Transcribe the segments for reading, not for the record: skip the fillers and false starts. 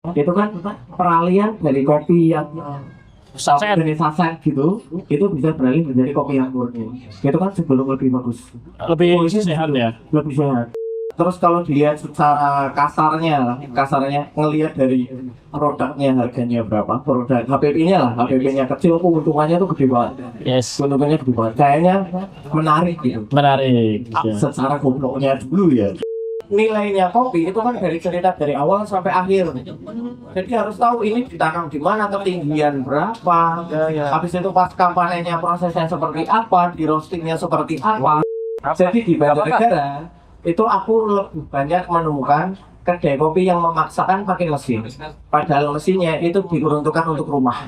Itu kan peralihan dari kopi yang Saset. dari saset gitu, itu bisa beralih menjadi kopi yang murni. Itu kan sebelum lebih bagus, Lebih sehat ya. lebih sehat. Terus kalau dilihat secara kasarnya ngelihat dari produknya harganya berapa, produk HPP-nya lah, HPP-nya kecil, keuntungannya tuh gede banget. Yes. Keuntungannya gede banget. Kayaknya menarik gitu. Menarik. Ya. Secara gobloknya dulu ya. Nilainya kopi itu kan dari cerita dari awal sampai akhir. Jadi harus tahu ini ditanam di mana, ketinggian berapa. Habis itu pas panennya prosesnya seperti apa, di roastingnya seperti apa. Jadi di Banjarnegara itu aku lebih banyak menemukan kedai kopi yang memaksakan pakai mesin. Padahal mesinnya itu diperuntukkan untuk rumah.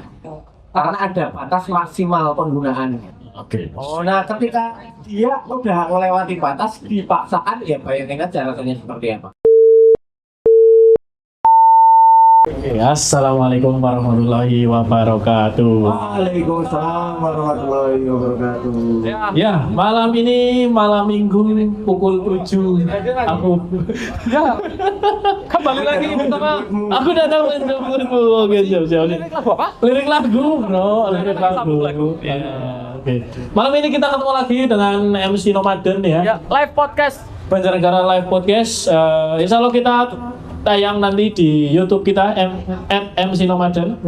Karena ada batas maksimal penggunaannya. Oke. Nah, ketika dia udah melewati batas, dipaksakan, ya bayangin aja rasanya seperti apa. Assalamualaikum warahmatullahi wabarakatuh. Waalaikumsalam warahmatullahi wabarakatuh. Ya, malam ini malam minggu pukul 7 aku Kembali lagi bersama aku datang menjemputmu. Oke, siap. lirik lagu apa? Lirik lagu, bro. Lirik lagu. Ya. Oke. Malam ini kita ketemu lagi dengan MC Nomaden ya. Ya, live podcast. Banjarnegara Live Podcast. Insya Allah kita tayang nanti di YouTube kita MC Nomaden.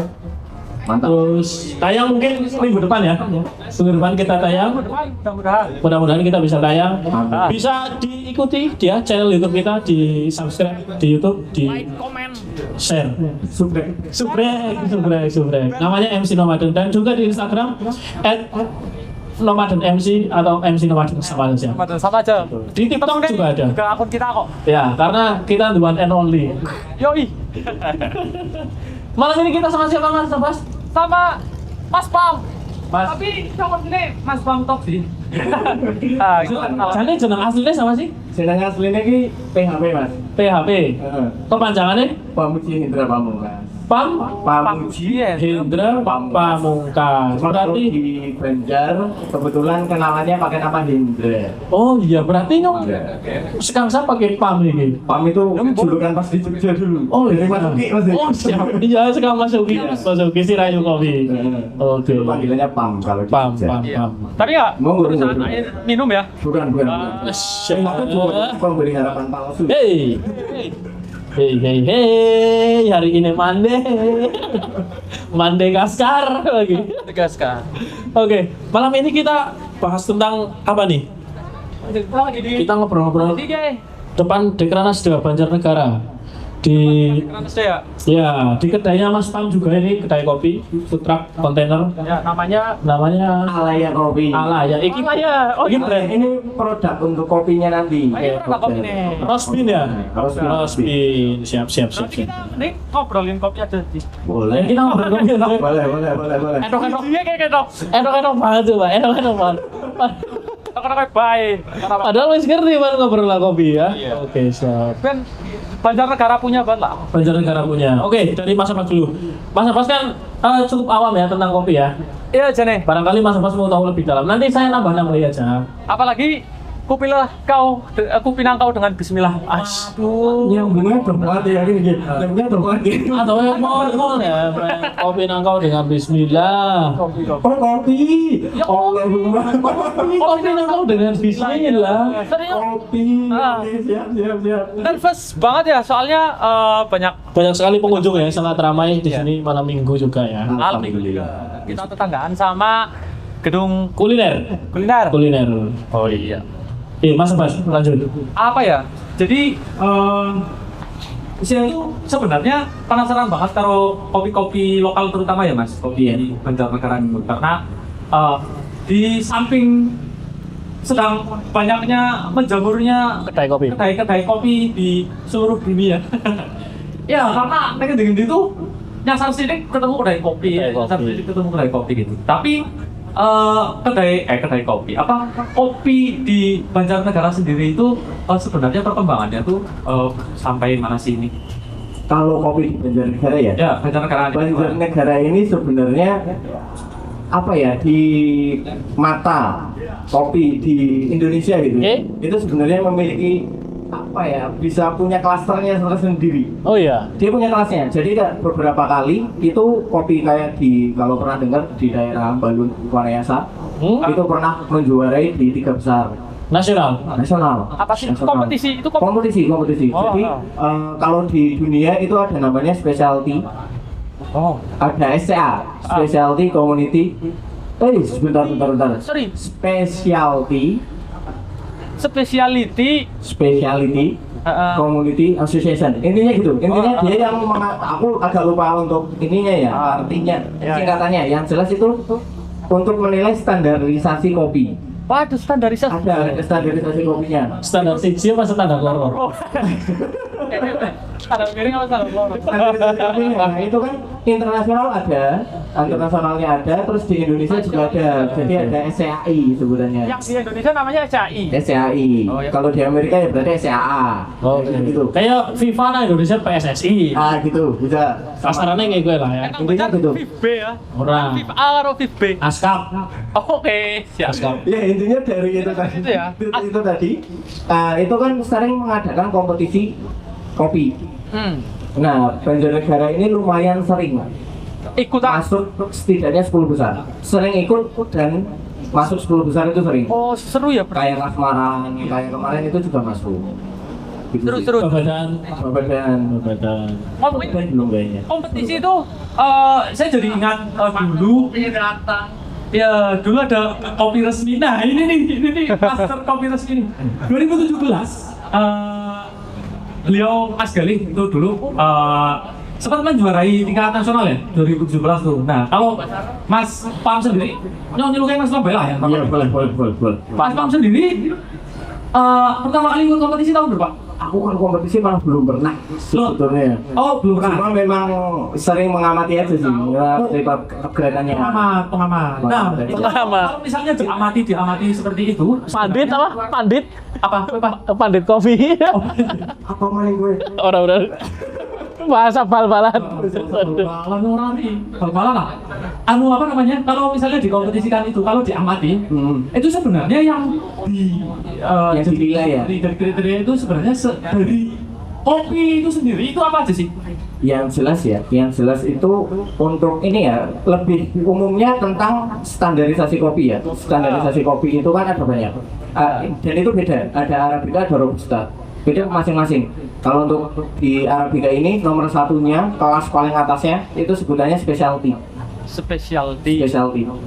Mantap. Terus tayang mungkin minggu depan ya. Minggu depan kita tayang. Mudah-mudahan. Mudah-mudahan kita bisa tayang. Mantap. Bisa diikuti dia channel YouTube kita, di subscribe di YouTube, di Like, comment. share. Subrek. Subrek. Namanya MC Nomaden, dan juga di Instagram @nomaden_mc atau MC Nomaden sama aja. Sama aja. Di TikTok juga ada. Juga akun kita kok. Ya, karena kita the one and only. Yoi. Malam ini kita sama siapa Mas Abbas? Sama Mas Pam. Mas. Tapi cowok ini Mas Pam Top sih. Ah, itu kenalan. Jadi jeneng aslinya sama sih? Jenenge asline iki PHP, Mas. PHP. Heeh. Kepanjangannya Pamuji Hendra Pamungkas. Pamuji Hendra Pamungkas. Berarti Berarti di Banjar kebetulan kenalannya pakai nama Hendra. oh iya, berarti nyong sekarang saya pakai Pam ini. Pam itu julukan pas di Jogja dulu. Oh dari iya. Mas Uki, Mas. Oh siap. Iya, sekarang Mas Uki si Rayu Kopi. Oke. Dulu panggilannya Pam kalau di Pam. Jogja. Tapi enggak Monggo, perusahaan monggo. minum ya. Bukan. Saya itu cuma memberi harapan palsu. Hey. Hey, hari ini Mande Kaskar lagi. Tegaskan. Oke, malam ini kita bahas tentang apa nih? Kita ngobrol-ngobrol Tiga. depan Dekranas Dewa Banjarnegara di Keren ya. ya di kedainya Mas Pam juga, ini kedai kopi food truck kontainer, Ya, namanya namanya Alaya Kopi. Ala ya, iki ya. Oh, iki iya. brand Ini produk untuk kopinya nanti. Oh, ini produk kopi nih. Rosbin ya. Rosbin, siap. Kita nih ngobrolin kopi aja sih. Boleh. Kita ngobrol kopi ya. Boleh. Edok Iya kayak gitu. banget tuh, Pak. Edok banget. Karena baik. Padahal wis ngerti Pak ngobrol lah kopi ya. Iya. Oke, siap. Ben Banjarnegara punya banget lah. Banjarnegara punya. Oke, dari Mas Abbas dulu. Mas Abbas kan cukup awam ya tentang kopi ya. Iya, Jane. Barangkali Mas Abbas mau tahu lebih dalam. Nanti saya nambah-nambah aja. Apalagi kupinang kau dengan bismillah. Aduh. Nyambungnya bermuat ya ini. Nyambungnya bermuat gitu. Atau yang mau ya, kopi nangkau dengan Bismillah. Oh kopi. Allahumma. Kopi nangkau dengan Bismillah. Serius? Kopi. Ah. Oke, siap. Nervous banget ya, soalnya Banyak sekali pengunjung ya, sangat ramai di Iya. sini malam minggu juga ya. alhamdulillah kita tetanggaan sama gedung Kuliner. kuliner. Oh iya. Mas Abbas, lanjut. Apa ya? Jadi saya itu sebenarnya penasaran banget kalau kopi-kopi lokal terutama ya Mas, kopi di Banjarnegara ini, karena di samping sedang banyaknya menjamurnya Kedai kopi. kedai kopi di seluruh dunia. Ya karena dengan itu nyasar sini ketemu kedai kopi, Kedai kopi. nyasar sini ketemu kedai kopi gitu. Tapi kedai kopi kopi di Banjarnegara sendiri itu sebenarnya perkembangannya tuh sampai mana sih ini? Kalau kopi di Banjarnegara ya? Ya, Banjarnegara ini sebenarnya apa ya, di mata kopi di Indonesia gitu. Oke. Itu sebenarnya memiliki apa ya, bisa punya klasternya sendiri. Oh iya. Dia punya kelasnya. Jadi beberapa kali itu kopi kayak kalau pernah dengar di daerah Balun Wanayasa, itu pernah menjuarai di 3 besar Nasional. Apa sih nasional. kompetisi itu Kompetisi. Oh, Jadi kalau di dunia itu ada namanya specialty, ada SCA, specialty community. Sebentar. Sorry, Specialty Community Association. Intinya gitu. Intinya dia yang aku agak lupa untuk ininya ya, artinya, singkatannya. Yang jelas itu untuk menilai standarisasi kopi. waduh standarisasi. Ada standarisasi kopinya. Standar siji apa standar loro? Standar miring apa standar loro? Standarisasi kopinya. Nah, itu kan internasionalnya ada, terus di Indonesia juga ada. Jadi ada SCAI sebutannya. Yang di Indonesia namanya SCAI. SCAI. Oh, ya. Kalau di Amerika ya berarti SCAA. Oh gitu. Kayak FIFA nah Indonesia PSSI. Gitu, bisa. Kasarannya kayak gue lah ya. Intinya gitu. FIB ya. Ora. FIFA A atau FIB. Askap. Oke, siap. Askap. Ya intinya dari itu tadi. Itu ya. Itu tadi. Itu kan sering mengadakan kompetisi kopi. Nah, Banjarnegara ini lumayan sering Ikutan. masuk setidaknya 10 besar. Sering ikut dan masuk 10 besar itu sering. Oh, seru ya. Kayak Kasmaran, kayak kemarin itu juga masuk. Gitu sih. Seru. Badan. Ngomongin Belum kayaknya. kompetisi itu, saya jadi ingat dulu. Ya, dulu ada kopi resmi. Nah, ini nih master kopi resmi nih. 2017, beliau Mas Galih itu dulu sempat menjuarai tingkat nasional ya 2017 tuh. Nah, kalau Mas Pam sendiri, nyonya lu kayak Mas Lomba lah ya. Iya, boleh. Mas Pam sendiri pertama kali ikut kompetisi tahun berapa? Aku kalau kompetisi malah belum pernah sebetulnya. Oh, belum pernah. Cuma memang sering mengamati aja sih, ya, gerakannya. Pengamat. Nah, itu kalau misalnya diamati seperti itu, Pandit apa? Pandit? apa? Pandit kopi. Apa maling gue? Orang bahasa bal-balan. Bal-balan orang nih. Bal-balan lah. Apa namanya? Kalau misalnya dikompetisikan itu, kalau diamati, itu sebenarnya yang dinilai ya. Dari kriteria itu sebenarnya dari kopi itu sendiri itu apa aja sih? Yang jelas itu untuk ini ya, lebih umumnya tentang standarisasi kopi ya. Standarisasi kopi itu kan ada banyak. Dan itu beda. Ada Arabica, ada Robusta. Beda masing-masing. Kalau untuk di Arabica ini nomor satunya, kelas paling atasnya itu sebutannya specialty. Specialty.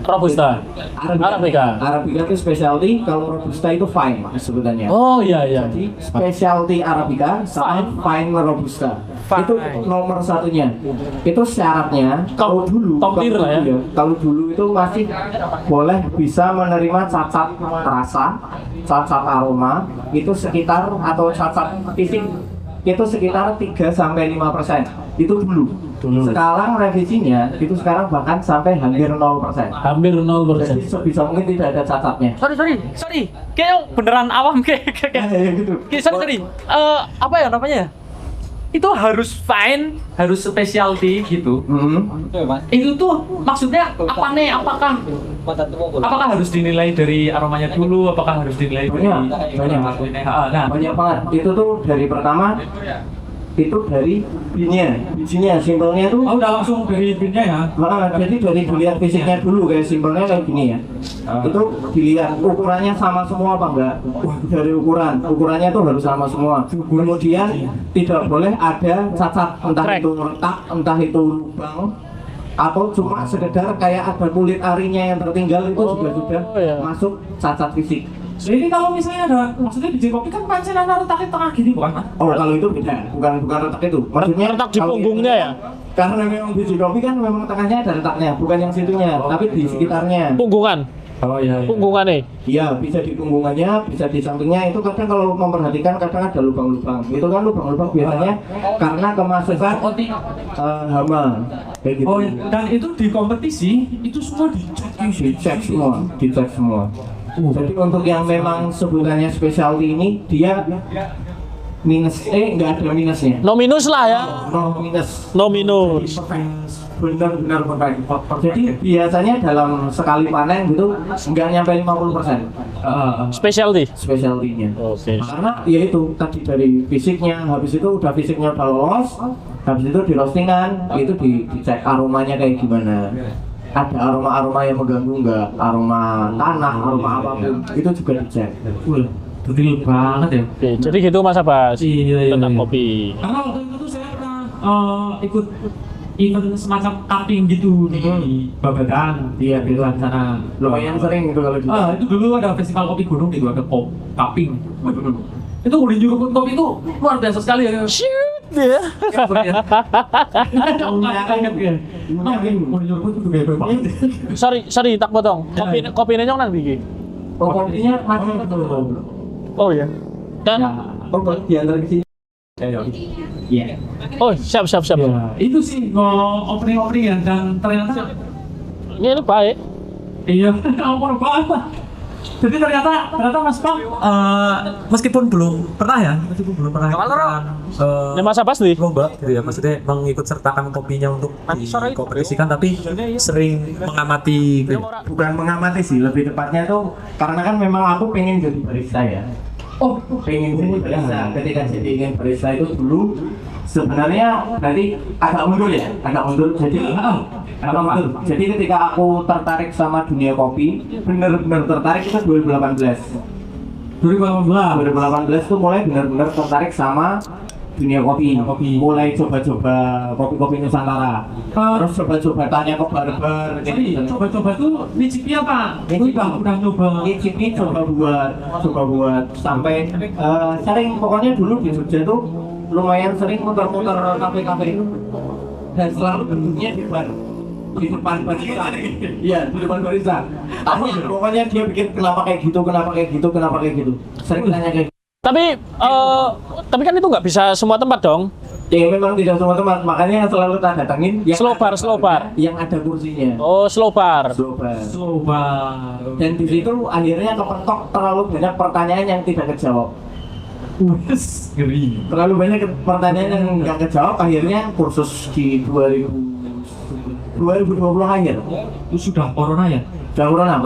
Robusta. Arabica. Arabica itu specialty, kalau Robusta itu fine sebutannya. Oh iya. Jadi specialty Arabica sama fine Robusta. Fine. Itu nomor satunya. Itu syaratnya kalau dulu kalau dulu itu masih boleh bisa menerima cacat rasa, cacat aroma itu sekitar atau cacat fisik itu sekitar 3-5%. Itu dulu. Sekarang revisinya itu sekarang bahkan sampai hampir 0%. Hampir 0%. Jadi sebisa mungkin tidak ada cacatnya. Sorry. Kayak beneran awam kayak. Gitu. Sorry. Apa ya namanya? Itu harus fine, harus specialty gitu. Itu tuh maksudnya apa nih? Apakah harus dinilai dari aromanya dulu? Apakah harus dinilai dari banyak banget. Itu tuh dari pertama itu dari bijinya simpelnya tuh. Udah langsung dari binnya ya. Jadi dari dilihat fisiknya dulu, kayak simpelnya kayak gini ya. Itu dilihat ukurannya sama semua apa enggak. Dari ukurannya tuh harus sama semua. Kemudian tidak boleh ada cacat, entah itu retak, entah itu lubang, atau cuma sekedar kayak ada kulit arinya yang tertinggal, itu juga sudah masuk cacat fisik. Jadi kalau misalnya ada, maksudnya biji kopi kan pancen ada retak di tengah gini bukan? Oh, kalau itu beda, bukan retak itu. Maksudnya retak di punggungnya ya? Karena memang biji kopi kan memang tengahnya ada retaknya, bukan yang situnya, tapi di sekitarnya. Punggungan. Oh iya. Punggungannya. Iya, bisa di punggungannya, bisa di sampingnya. Itu kadang kalau memperhatikan kadang ada lubang-lubang. Itu kan lubang-lubang biasanya karena kemasukan hama. Kayak gitu. Oh, dan itu di kompetisi itu semua dicek semua. Jadi untuk yang memang sebutannya specialty ini dia nggak ada minusnya. No minus lah ya. No minus. No minus. Benar-benar perfect. Jadi biasanya dalam sekali panen gitu nggak nyampe 50% Specialty. specialty-nya. Oke. Karena ya itu tadi dari fisiknya, habis itu udah fisiknya udah lolos, habis itu di roastingan itu dicek aromanya kayak gimana. Ada aroma-aroma yang mengganggu nggak, aroma tanah, aroma apapun itu juga dicek. Detail banget ya. Oke, jadi gitu Mas Abbas Iya. tentang kopi. Karena waktu itu tuh saya pernah ikut event semacam cupping gitu di Babadan, Iya, di luar sana. Lumayan sering itu kalau gitu. Itu dulu ada festival kopi gunung gitu, ada cupping. Itu udah nyurupin kopi itu luar biasa sekali ya. Shoot ya. Sorry tak potong. Kopinya nyong nang iki. Kopinya masih betul. Oh ya. Dan Di antara sini. Iya. oh siap. Ya, itu sih opening ya, dan ternyata Ini baik. iya open banget. Jadi ternyata Mas Pang meskipun belum pernah Ini Mas Abbas nih. lomba gitu ya, maksudnya mengikut sertakan kopinya untuk dikompetisikan, tapi sering mengamati gitu ya. Bukan mengamati sih, lebih tepatnya tuh karena kan memang aku pengen jadi barista ya. Pengen jadi barista. Ketika jadi ingin barista itu dulu sebenarnya nanti agak mundur. Jadi ketika aku tertarik sama dunia kopi, benar-benar tertarik itu 2018 tuh mulai benar-benar tertarik sama dunia kopi. Mulai coba-coba kopi-kopi Nusantara. Terus coba-coba tanya ke barber. Jadi coba-coba tuh nyicipi apa? Udah nyoba. Nyicipi coba buat sampai sering, pokoknya dulu di Jogja tuh lumayan sering muter-muter kafe-kafe dan selalu bentuknya di depan barista. Iya, di depan barista. Pokoknya dia bikin kenapa kayak gitu. Sering tanya kayak gitu. Tapi kan itu nggak bisa semua tempat dong. Ya memang tidak semua tempat, makanya yang selalu tak datangin yang Slow bar. yang ada kursinya. Oh, slow bar. Coba. Dan di situ akhirnya kepentok terlalu banyak pertanyaan yang tidak kejawab. Ngeri. Terlalu banyak pertanyaan yang nggak kejawab, akhirnya kursus di 2020 akhir. Itu sudah corona ya? Udah corona,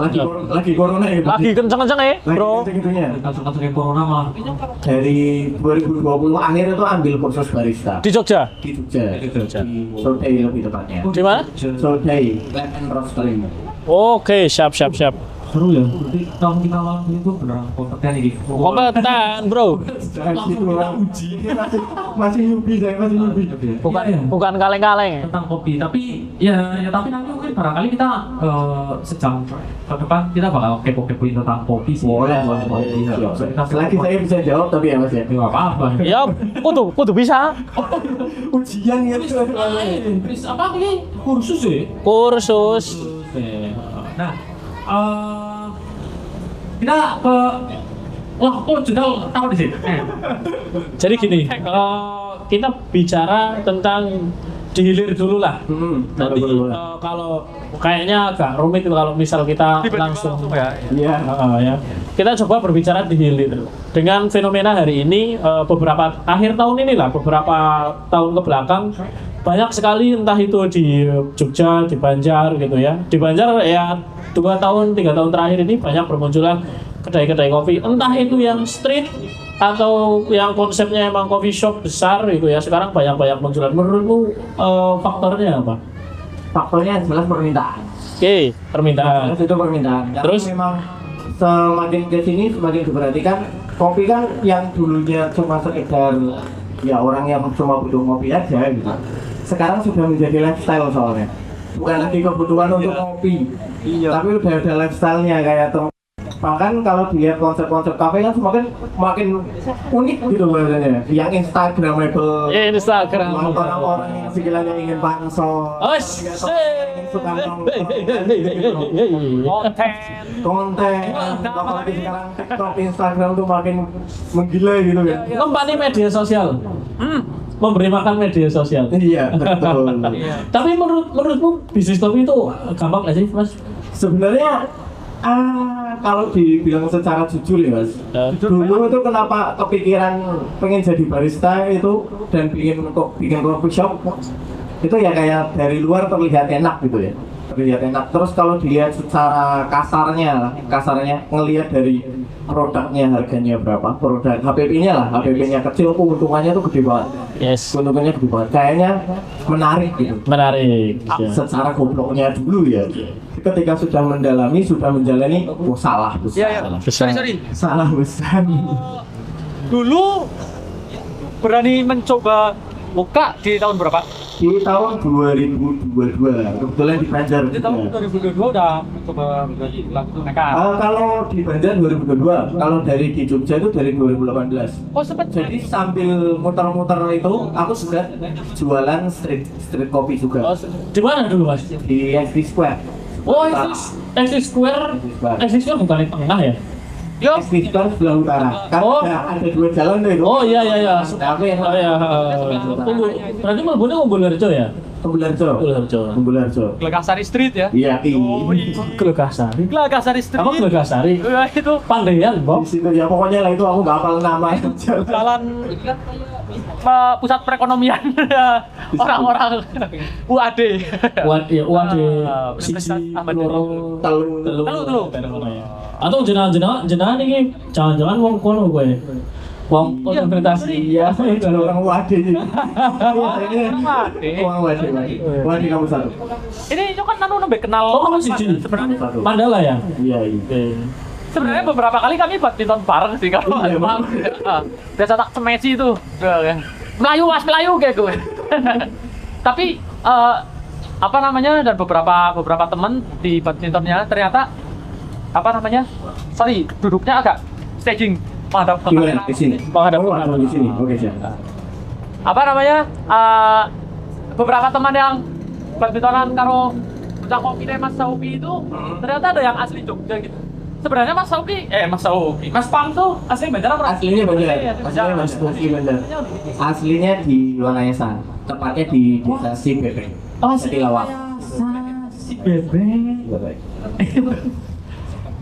lagi corona ya. Lagi kenceng-kenceng ya, Bro. Kenceng-kencengnya. Kasus-kasus kayak corona malah. Dari 2020 akhir itu ambil kursus barista Di Jogja. di Jogja. Di Sodai lebih tepatnya. Di mana? Sodai, Land and Roastering. Oke, siap. Seru ya. Berarti kalau kita lawan itu beneran kompeten gitu. Kompeten, Bro. Jangan gitu lah. Masih newbie. Bukan kaleng-kaleng. Tentang kopi, tapi tapi nanti mungkin barangkali kita sejam ke depan kita bakal kepo-kepoin tentang kopi sih. Boleh. Selagi saya bisa jawab tapi ya Mas ya. Nggak apa-apa. Ya, kudu bisa. Ujian ya. Terus apa ini kursus ya? Kursus. Nah, kita ke jendal tahu di sini. Jadi gini, kita bicara tentang dihilir dulu lah. Nanti kalau kayaknya agak rumit kalau misal kita langsung Iya. ya. Kita coba berbicara dihilir dengan fenomena hari ini, beberapa akhir tahun inilah, beberapa tahun ke belakang banyak sekali, entah itu di Jogja, di Banjar gitu ya. Di Banjar ya 2 tahun 3 tahun terakhir ini banyak bermunculan kedai-kedai kopi, entah itu yang street atau yang konsepnya emang coffee shop besar gitu ya. Sekarang banyak munculan. Menurutmu faktornya apa? Faktornya jelas permintaan. Oke, permintaan. Itu permintaan. Karena Terus? memang semakin ke sini semakin diperhatikan, kopi kan yang dulunya cuma sekedar ya orang yang cuma butuh ngopi aja gitu. Sekarang sudah menjadi lifestyle soalnya. Bukan lagi kebutuhan untuk ngopi. Tapi udah ada lifestyle-nya kayak bahkan kalau dilihat konsep-konsep kafe kan makin unik gitu bahasanya. Yang Instagramable. Ya, Instagram. Orang-orang yang sekiranya ingin pansos. Suka konten. Apalagi sekarang TikTok, Instagram tuh makin menggila gitu kan. Ngempani media sosial. Memberi makan media sosial. Iya, betul. Tapi menurutmu bisnis kopi itu gampang nggak sih, Mas? Sebenarnya Kalau dibilang secara jujur ya mas, dulu itu kenapa kepikiran pengen jadi barista itu dan bikin coffee shop itu ya kayak dari luar terlihat enak gitu ya, terlihat enak. Terus kalau dilihat secara kasarnya ngelihat dari produknya harganya berapa, produk HPP-nya lah, HPP-nya kecil, keuntungannya tuh gede banget. Yes. Keuntungannya gede banget, kayaknya menarik gitu. Menarik. Ya. Secara gobloknya dulu ya. Ketika sudah mendalami, sudah menjalani, oh salah besar. Sorry. Salah besar. Dulu berani mencoba buka di tahun berapa? Di tahun 2022, kebetulan di Banjar. Di tahun 2022 udah mencoba laku nekat. Kalau di Banjar 2022, kalau dari di Jogja itu dari 2018. Oh sempet. Jadi sambil muter-muter itu, aku sudah jualan street kopi juga Di mana dulu mas? di SD Square. Oh, Exit Square bukan di tengah ya? Yo. SD Square sebelah utara. Kan Oh. ada dua jalan tuh itu. Oh iya. Nah, aku yang Oh iya. Tunggu, berarti Malbone Ngombolerjo ya? Tembularjo. Tembularjo. Gelegasari Street ya? Iya, Gelegasari. Gelegasari Street. Apa Gelegasari? Ya, itu Pandaian, di Bob. situ ya pokoknya lah itu aku nggak hafal nama jalan. jalan pusat perekonomian orang-orang UAD. Waduh, Universitas siji Ahmad loro Telu. Atau jenengan iki jangan-jangan wong kono kowe. Wong konsentrasi. Iya, kalau orang Wadi. Wadi. Orang Wadi. Wadi kamu satu. Ini kan nanu nembe kenal. Oh, kamu siji. Sebenarnya Mandala ya? Iya. sebenarnya beberapa kali kami badminton bareng sih kalau Iya, emang. Biasa tak semesi itu. Melayu kayak gue. Tapi apa namanya, dan beberapa teman di badmintonnya ternyata apa namanya, sorry, duduknya agak staging menghadap ke Gimana? kamera. Di sini. Menghadap Oh, kamera. di sini. Oke, siap. Apa namanya, beberapa teman yang badmintonan karo bocah kopi deh Mas Sauki itu ternyata ada yang asli Jogja gitu. Sebenarnya Mas Pam tuh asli Banjar apa? Aslinya Banjar. Iya, Aslinya Mas Tuki Banjar. Aslinya di Wanayasa. Tepatnya di desa Sibebeng. Oh, Setilawak. si Bebek.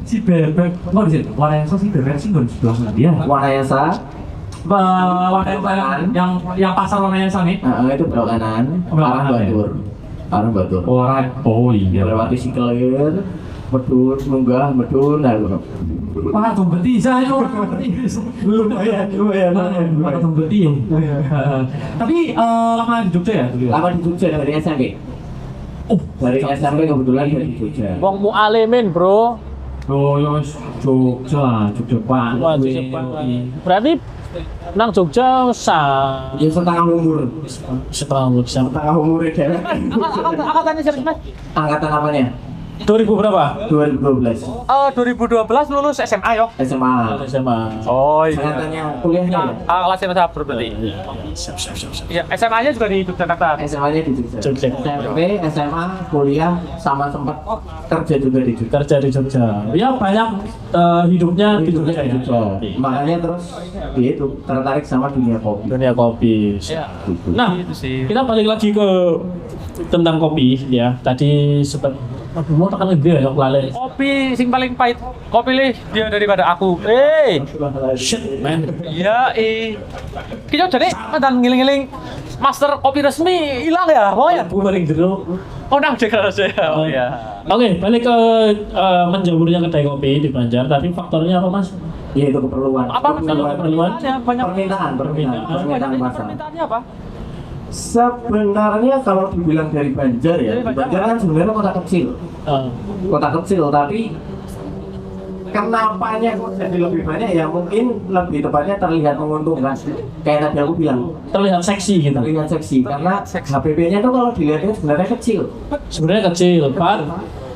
Si Bebek. Oh, di sini. Wanayasa si Bebek sih di sebelah mana dia? Wanayasa. Wanayasa yang pasar Wanayasa nih. Itu belok kanan. Belok Arah kanan, ya? Batur. Arah Batur. Oh iya. Lewati Sikelir. Medun, munggah, medun, nah itu. Wah, tumbeti saya itu. Lumayan. Wah, tumbeti. Tapi lama di Jogja ya? Lama di Jogja dari SMP. Dari SMP kebetulan di Jogja. Wong mualimin, Bro. Oh, ya wis Jogja Pak. Wah, Jogja. Berarti nang Jogja Ya setengah umur. setengah bisa. Setengah umur deh. Angkatannya siapa sih, Mas? Angkatan apanya? 2000 berapa? 2012. 2012 lulus SMA yo. SMA. SMA. Oh Angkatannya kuliahnya ya? Kelas SMA berapa berarti? Siap. Iya, SMA-nya juga di Yogyakarta. SMA-nya di Jogja. Jogja. SMP, SMA, kuliah, sama sempat kerja juga di Jogja. Kerja di Jogja. Ya banyak hidupnya di Jogja ya. Makanya terus dia itu tertarik sama dunia kopi. Dunia kopi. Iya. Nah, Itu sih. kita balik lagi ke tentang kopi ya. Tadi sempat mau tekan gede ya lale. Kopi sing paling pahit. Kopi lih dia daripada aku. Shit, man. Iya, kita jadi mantan ngiling-ngiling master kopi resmi hilang ya, pokoknya. Aku paling jeruk. Oh, nang deklarasi. Oh iya. Oke, balik ke menjamurnya kedai kopi di Banjar. Tadi faktornya apa, Mas? Ya itu keperluan. Apa Keperluan? banyak Permintaan pasar. permintaannya apa? Sebenarnya kalau dibilang dari Banjar ya, Dari Banjar. Banjar kan sebenarnya kota kecil. Kota kecil, tapi kenapanya kok jadi lebih banyak ya mungkin lebih tepatnya terlihat menguntungkan. Kayak tadi aku bilang, Terlihat seksi gitu. terlihat seksi karena HPP-nya tuh kalau dilihatnya sebenarnya kecil. Sebenarnya kecil, Pak.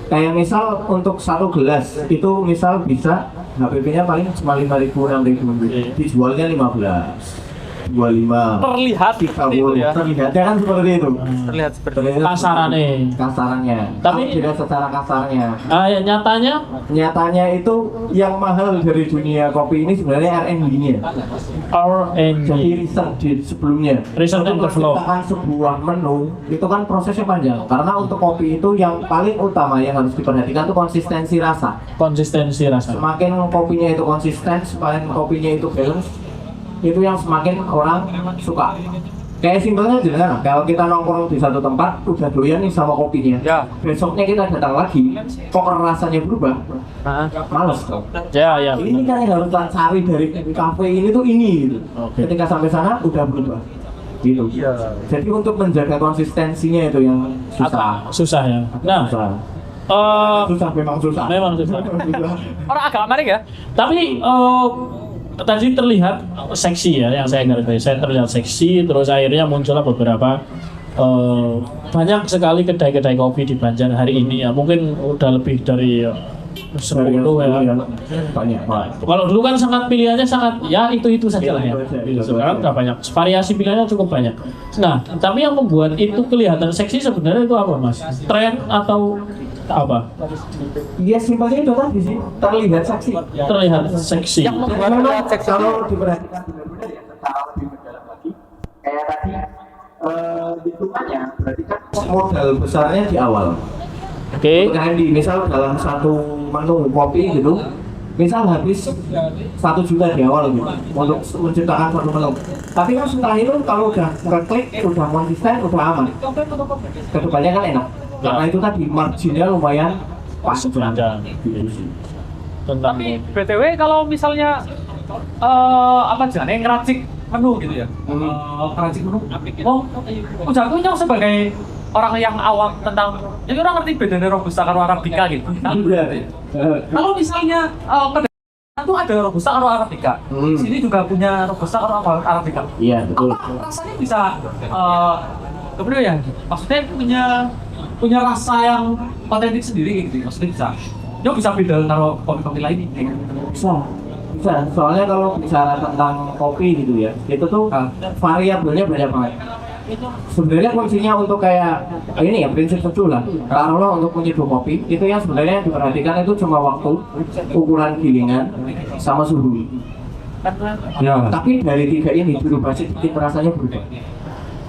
Kayak misal untuk satu gelas itu misal bisa HPP-nya paling cuma 5.000 6.000, dijualnya 15, 25, Terlihat seperti itu 30, ya. terlihatnya kan seperti itu. Terlihat seperti itu. Kasarannya. Kasarannya, Tapi tidak secara kasarnya. Ya, nyatanya Nyatanya itu yang mahal dari dunia kopi ini sebenarnya R&D-nya. R&D. Jadi riset di sebelumnya. Research and Untuk develop. menciptakan sebuah menu itu kan prosesnya panjang. Karena untuk kopi itu yang paling utama yang harus diperhatikan itu konsistensi rasa. Konsistensi rasa. Semakin kopinya itu konsisten, semakin kopinya itu balance, itu yang semakin orang suka. Kayak simpelnya aja kan, kalau kita nongkrong di satu tempat udah doyan nih sama kopinya, Ya. besoknya kita datang lagi, kok rasanya berubah, Nah, males kok. ya ya. Ini kan yang harus kita cari dari kafe ini tuh ini gitu. Oke. Ketika sampai sana udah berubah, gitu. Jadi untuk menjaga konsistensinya itu yang susah. Susah ya. Nah, Susah. Susah memang susah. Memang susah. Susah. Orang agak menarik ya. Tapi tadi terlihat seksi ya yang saya garis. Saya terlihat seksi, terus akhirnya muncullah beberapa banyak sekali kedai-kedai kopi di Banjar hari ini ya. Mungkin udah lebih dari 10 ya. Banyak. Kalau dulu kan sangat pilihannya sangat ya itu saja lah ya. Sekarang udah banyak, variasi pilihannya cukup banyak. Nah, tapi yang membuat itu kelihatan seksi sebenarnya itu apa, Mas? Tren atau apa? Iya simpelnya itu tadi sih terlihat seksi. Terlihat seksi. Memang kalau diperhatikan benar-benar ya secara lebih mendalam lagi kayak tadi hitungannya berarti kan modal besarnya di awal. Oke. Di misal dalam satu menu kopi gitu, misal habis 1 juta di awal gitu untuk menciptakan satu menu. Tapi kan setelah itu kalau udah klik, udah konsisten, udah aman. Kedepannya kan enak. Karena itu tadi marginnya lumayan Panjang. Tentang Tapi BTW kalau misalnya apa jangan ngeracik menu gitu ya. Ngeracik menu. Oh, jatuhnya sebagai orang yang awam tentang jadi orang ngerti bedanya robusta karo arabica gitu. Kalau misalnya kedai itu ada robusta karo arabica. Sini juga punya robusta karo arabica. Iya betul. Apa rasanya bisa kemudian ya? Maksudnya punya rasa yang otentik sendiri gitu. Maksudnya bisa beda karo kopi-kopi lain nih. Bisa, soalnya kalau bicara tentang kopi gitu ya, itu tuh variabelnya banyak banget. Sebenarnya kuncinya untuk kayak ini ya prinsip kecil lah. Kalau untuk menyeduh kopi, itu yang sebenarnya yang diperhatikan itu cuma waktu, ukuran gilingan, sama suhu. Ya. Tapi dari 3 ini berubah sedikit rasanya berubah.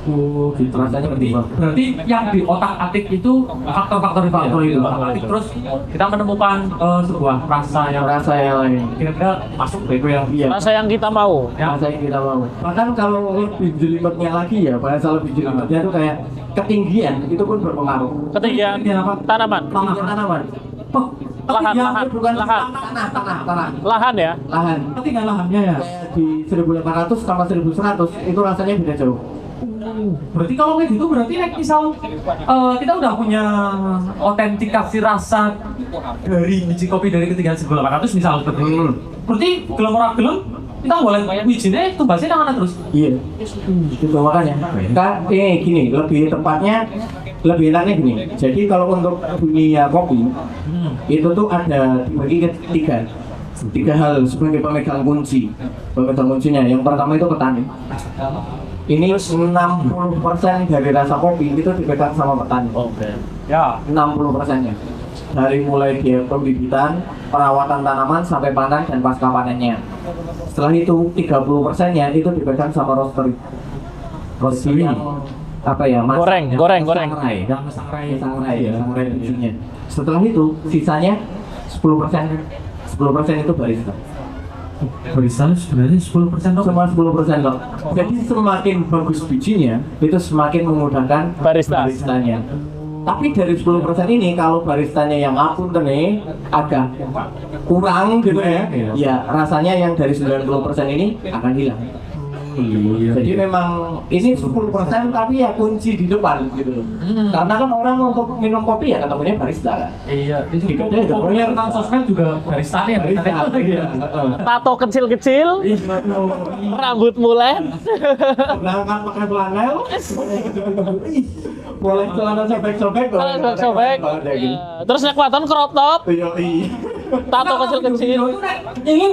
Oh, gitu rasanya berubah. Berarti yang di otak-atik itu faktor-faktor itu. Terus kita menemukan sebuah rasa yang lain. kira-kira masuk bego yang Iya. rasa yang kita mau. Rasa yang kita mau. Bahkan kalau lebih jelimetnya lagi ya, bahasa lebih jelimetnya itu kayak ketinggian itu pun berpengaruh. Ketinggian tanaman. Ketinggian tanaman. Lahan. Bukan Lahan. tanah. Lahan ya. Lahan. ketinggian lahannya ya. Kayak di 1800 sama 1100 itu rasanya beda jauh. Berarti kalau kayak gitu berarti misal kita udah punya otentikasi rasa dari biji kopi dari ketinggian 1800 misal seperti itu. Berarti gelem ora gelem kita boleh wijinya itu bahasnya tangan terus. Iya. Itu makanya. Gini, lebih tepatnya lebih enaknya gini. Jadi kalau untuk dunia kopi itu tuh ada dibagi ke tiga hal sebagai pemegang kunci. Pemegang kuncinya yang pertama itu petani. Ini 60% dari rasa kopi itu dipegang sama petani. Oke. Ya. 60%-nya. Dari mulai dia pembibitan, perawatan tanaman sampai panen dan pasca panennya. Setelah itu 30%-nya itu dipegang sama roastery. Roastery yang apa ya? Goreng. Sangrai ujungnya. Setelah itu sisanya 10% itu barista. Barista sebenarnya 10% dong. Cuma 10% loh. Jadi semakin bagus bijinya, itu semakin memudahkan baristanya. Tapi dari 10% ini kalau baristanya yang apunten nih agak kurang gitu ya. Ya rasanya yang dari 90% ini akan hilang. Jadi memang ini 10% tapi ya kunci di depan gitu. Karena kan orang untuk minum kopi ya ketemunya barista kan. Iya, itu Iya, kopi tentang sosmed juga barista ya. Tato kecil-kecil, rambut mulai. Berangkat pakai flanel, boleh celana sobek-sobek. Sobek. Terus nek waton crop top, tato kecil-kecil. Ini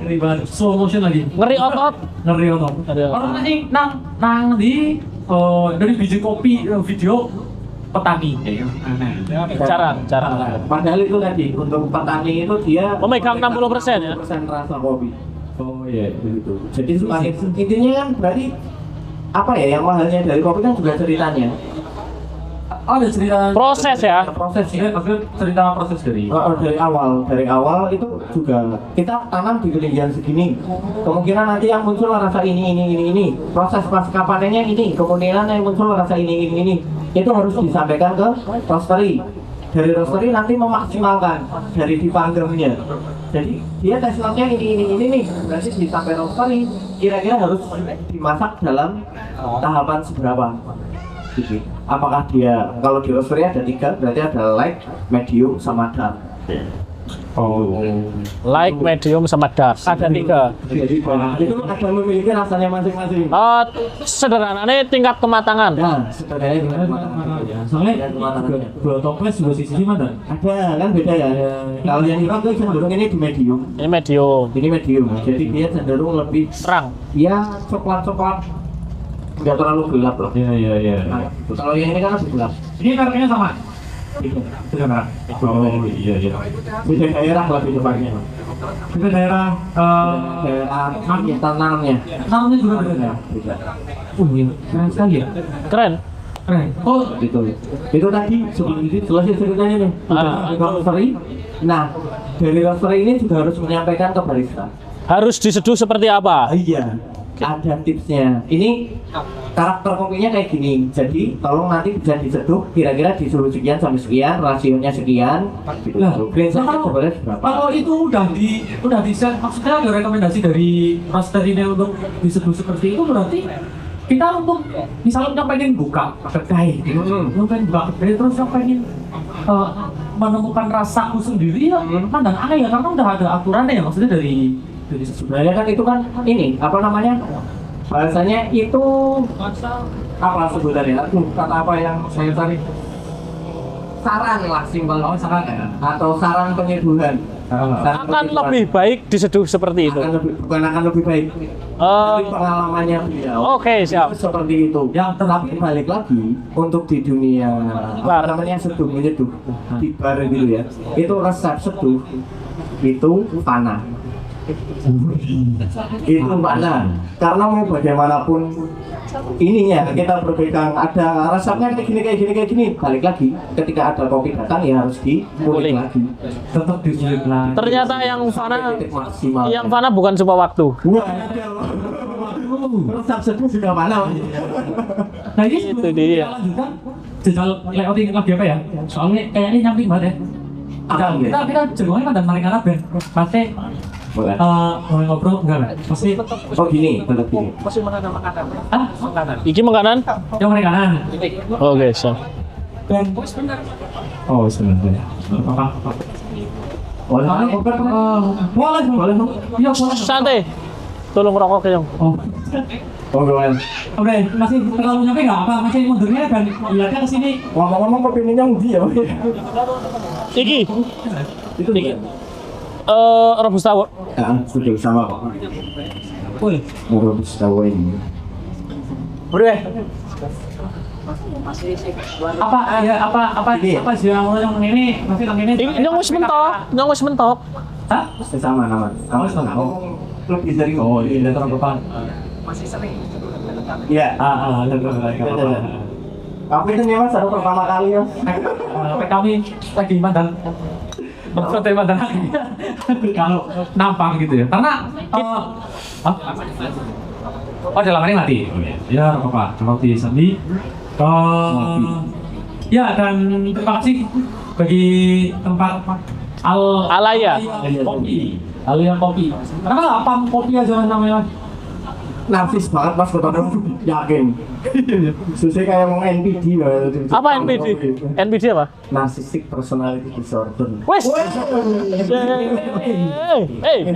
ribet slow motion lagi. Ngeri otot. Ngeri otot. Orang nanti nang di dari biji kopi video petani ya. Jarang. Padahal itu tadi untuk petani itu dia Memegang 60% ya? 60% rasa kopi. Oh iya. Begitu. Jadi semakin intinya kan berarti apa ya yang mahalnya dari kopi kan juga ceritanya. Oh, ada cerita Proses ya. Proses Iya, maksudnya cerita proses dari dari awal itu juga kita tanam di ketinggian segini, kemungkinan nanti yang muncul rasa ini, proses pasca panennya ini, kemungkinan yang muncul rasa ini, itu harus disampaikan ke roastery. Dari roastery nanti memaksimalkan dari dipanggungnya. Jadi dia tes notnya ini nih, berarti disampai roastery kira-kira harus dimasak dalam tahapan seberapa. Gitu. Apakah dia kalau di roastery ada 3, berarti ada light, medium, sama dark. Oh. Light, medium, sama dark. Ada 3. Jadi itu ada memiliki rasanya masing-masing. Sederhananya tingkat kematangan. Nah, sebenarnya gimana? Soalnya dua toples dua sisi mana? Ada kan beda ya. Kalau yang hitam tuh cenderung ini di medium. Ini medium. Ini medium. Jadi dia cenderung lebih Terang. ya coklat, nggak terlalu gelap loh. Iya. Nah, kalau yang ini kan lebih gelap. Ini mereknya sama. Itu. Sama. Oh iya. Beda daerah lebih tepatnya. Itu daerah Daerah tanamnya. namanya juga beda. Beda. Iya, keren sekali ya. Keren. Keren. Oh, Itu tadi sebelum ini selesai ceritanya nih. Roastery. Nah, dari roastery ini juga harus menyampaikan ke barista. Harus diseduh seperti apa? Iya. Ada tipsnya. Ini karakter kopinya kayak gini. Jadi tolong nanti bisa diseduh kira-kira disuruh sekian sampai sekian, rasionya sekian. Nah, Green nah, sebenarnya berapa? kalau itu udah di set, maksudnya ada rekomendasi dari roastery-nya untuk diseduh seperti itu, berarti kita untuk misalnya pengen buka kedai, pengen buka kedai terus yang pengen menemukan rasaku sendiri ya, pandang aneh ya, karena udah ada aturannya ya, maksudnya dari Sebenarnya kan itu kan ini apa namanya? Bahasanya itu apa sebutannya? Aduh, kata apa yang saya cari? Saran lah simpel. Oh, saran ya? Atau saran penyeduhan. Akan lebih baik diseduh seperti itu. Bukan lebih baik. Dari pengalamannya beliau. Oke, siap. Itu seperti itu. Yang tetapi balik lagi untuk di dunia Bar. apa namanya seduh menyeduh di bar gitu ya. Itu resep seduh itu panah. Itu mana? Karena mau bagaimanapun ininya kita berpegang ada resepnya kayak gini balik lagi ketika ada kopi datang ya harus diulik lagi tetap disulit lagi. Ternyata yang maksimal. fana bukan cuma waktu. Wah, resep seduh juga mana? Nah ini Itu dia. kita lanjutkan jajal layouting lagi apa ya? Soalnya kayaknya nyamping banget ya. Kita jengongnya kan mereka kan ben pasti Boleh. mau ngobrol enggak lah? Pasti Oh gini, tetap gini. ah Iki makanan? yang mereka kanan. Oke, siap. Ben oh sebenarnya. Apa? Boleh. Iya boleh. Santai. Tolong rokok ke yang. Oh. Oh boleh. Oke, masih terlalu nyampe nggak? Apa masih mundurnya dan lihatnya ke sini? Ngomong-ngomong kopi ini yang dia. Iki. Itu Iki. Robusta. Ya, sudah sama kok. Boleh. Robusta ini. Bro. Apa sih yang ini masih yang ini? Nyong wis mentok. Hah? Sama nama. Sama. Lebih dari Iya, terlalu depan. Iya. Betul. Aku itu memang baru pertama kali ya. Kami lagi mandan. Maksudnya mandan kalau nampang gitu ya. Karena oh dalam ini mati. Ya, apa? Roti Sandi. Ya, dan terima kasih bagi tempat Alaya. Kopi. Alaya Kopi. Kenapa apa kopi aja namanya? Narsis banget mas kota yakin. Susah kayak mau NPD banget. Apa NPD? NPD apa? Narcissistic personality disorder. Wes.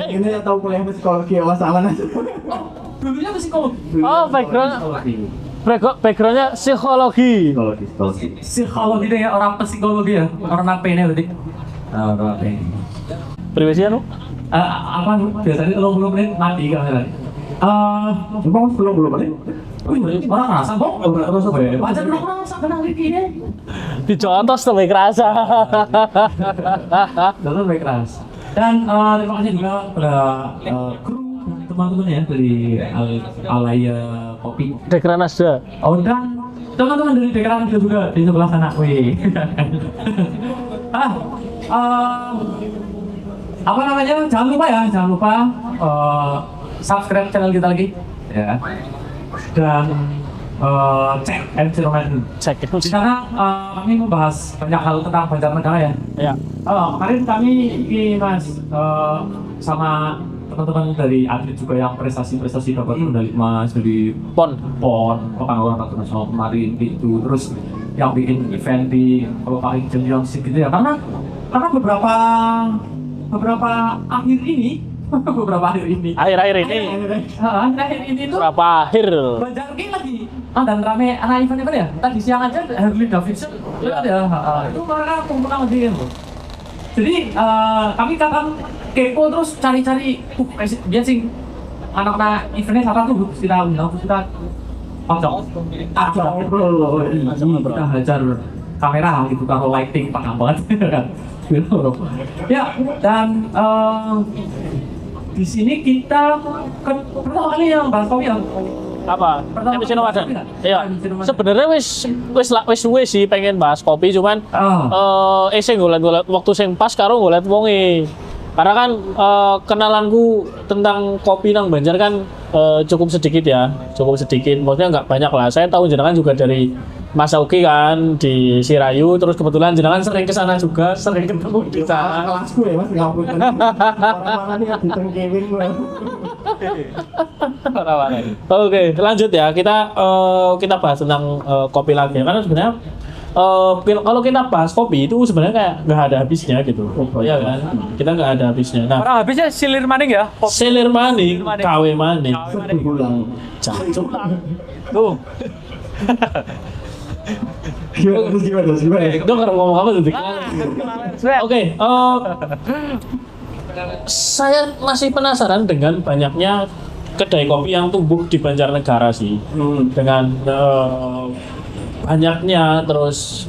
Ini yang tahu kuliah psikologi awas aman aja. Dulunya psikologi. Oh, backgroundnya psikologi. Psikologi deh ya, orang psikologi ya. Orang apa ini berarti? Orang apa ini? Privasi anu? Apa biasanya kalau belum menit mati kan? Emang belum menit? Orang rasa kok. Wajar dong orang rasa kenal iki ya. Dicontos lebih kerasa. Lalu lebih keras. Dan terima kasih juga kepada kru teman-teman ya dari Alaya Kopi. Dekranasda. Oh dan teman-teman dari Dekran juga di sebelah sana. Wih. Apa namanya? Jangan lupa subscribe channel kita lagi. Ya. Dan cek environment. Cek. Di sana kami membahas banyak hal tentang Banjarnegara ya. Ya. Kemarin kami ini Mas sama teman-teman dari atlet juga yang prestasi dapat medali emas dari Pon. Pekan Olahraga Nasional kemarin gitu. Terus yang bikin event di paling Champions gitu ya. Karena beberapa akhir ini Akhir-akhir ini. akhir ini tuh Berapa akhir? Banjar King lagi dan rame anak event-event ya. Tadi siang aja Harley Davidson ada itu mereka kumpul lagi gitu. Jadi kami kadang kepo terus cari-cari biar sih anak-anak eventnya siapa tuh kita undang terus kita ngobrol kita hajar kamera gitu kalau lighting pakai banget ya. Dan di sini kita pertama kali yang bahas kopi ya. Apa? Pertama Episode kali Ramadan. kopi nggak? Iya. Sebenarnya wis suwe sih pengen bahas kopi cuman sing golek waktu sing pas karo golek wonge. Karena kan kenalanku tentang kopi nang Banjar kan cukup sedikit. Maksudnya nggak banyak lah. Saya tahu jenengan juga dari Mas Auki kan di Sirayu, terus kebetulan jenengan sering ke sana juga, sering ketemu di sana. Kelasku ya Mas, ngampun. Orang-orang ini ditengkewin gue. Oke, lanjut ya. Kita bahas tentang kopi lagi. Karena sebenarnya kalau kita bahas kopi itu sebenarnya kayak nggak ada habisnya gitu. Iya kan? Kita nggak ada habisnya. Nah, Orang habisnya silir maning ya. selir maning, kawe maning. Sebulan. Jancuk. Tuh. Gimana? Itu kalau ngomong apa tuh? Oke, saya masih penasaran dengan banyaknya kedai kopi yang tumbuh di Banjarnegara sih. Dengan banyaknya terus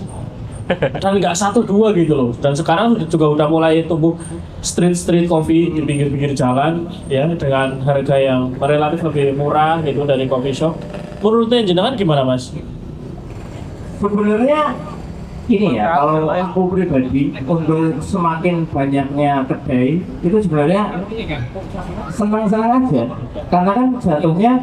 dan nggak 1-2 gitu loh. Dan sekarang juga udah mulai tumbuh street coffee di pinggir-pinggir jalan ya dengan harga yang relatif lebih murah gitu dari coffee shop. Menurutnya jenengan gimana Mas? Sebenarnya ini ya, kalau aku pribadi untuk semakin banyaknya kedai itu sebenarnya senang-senang aja, karena kan jatuhnya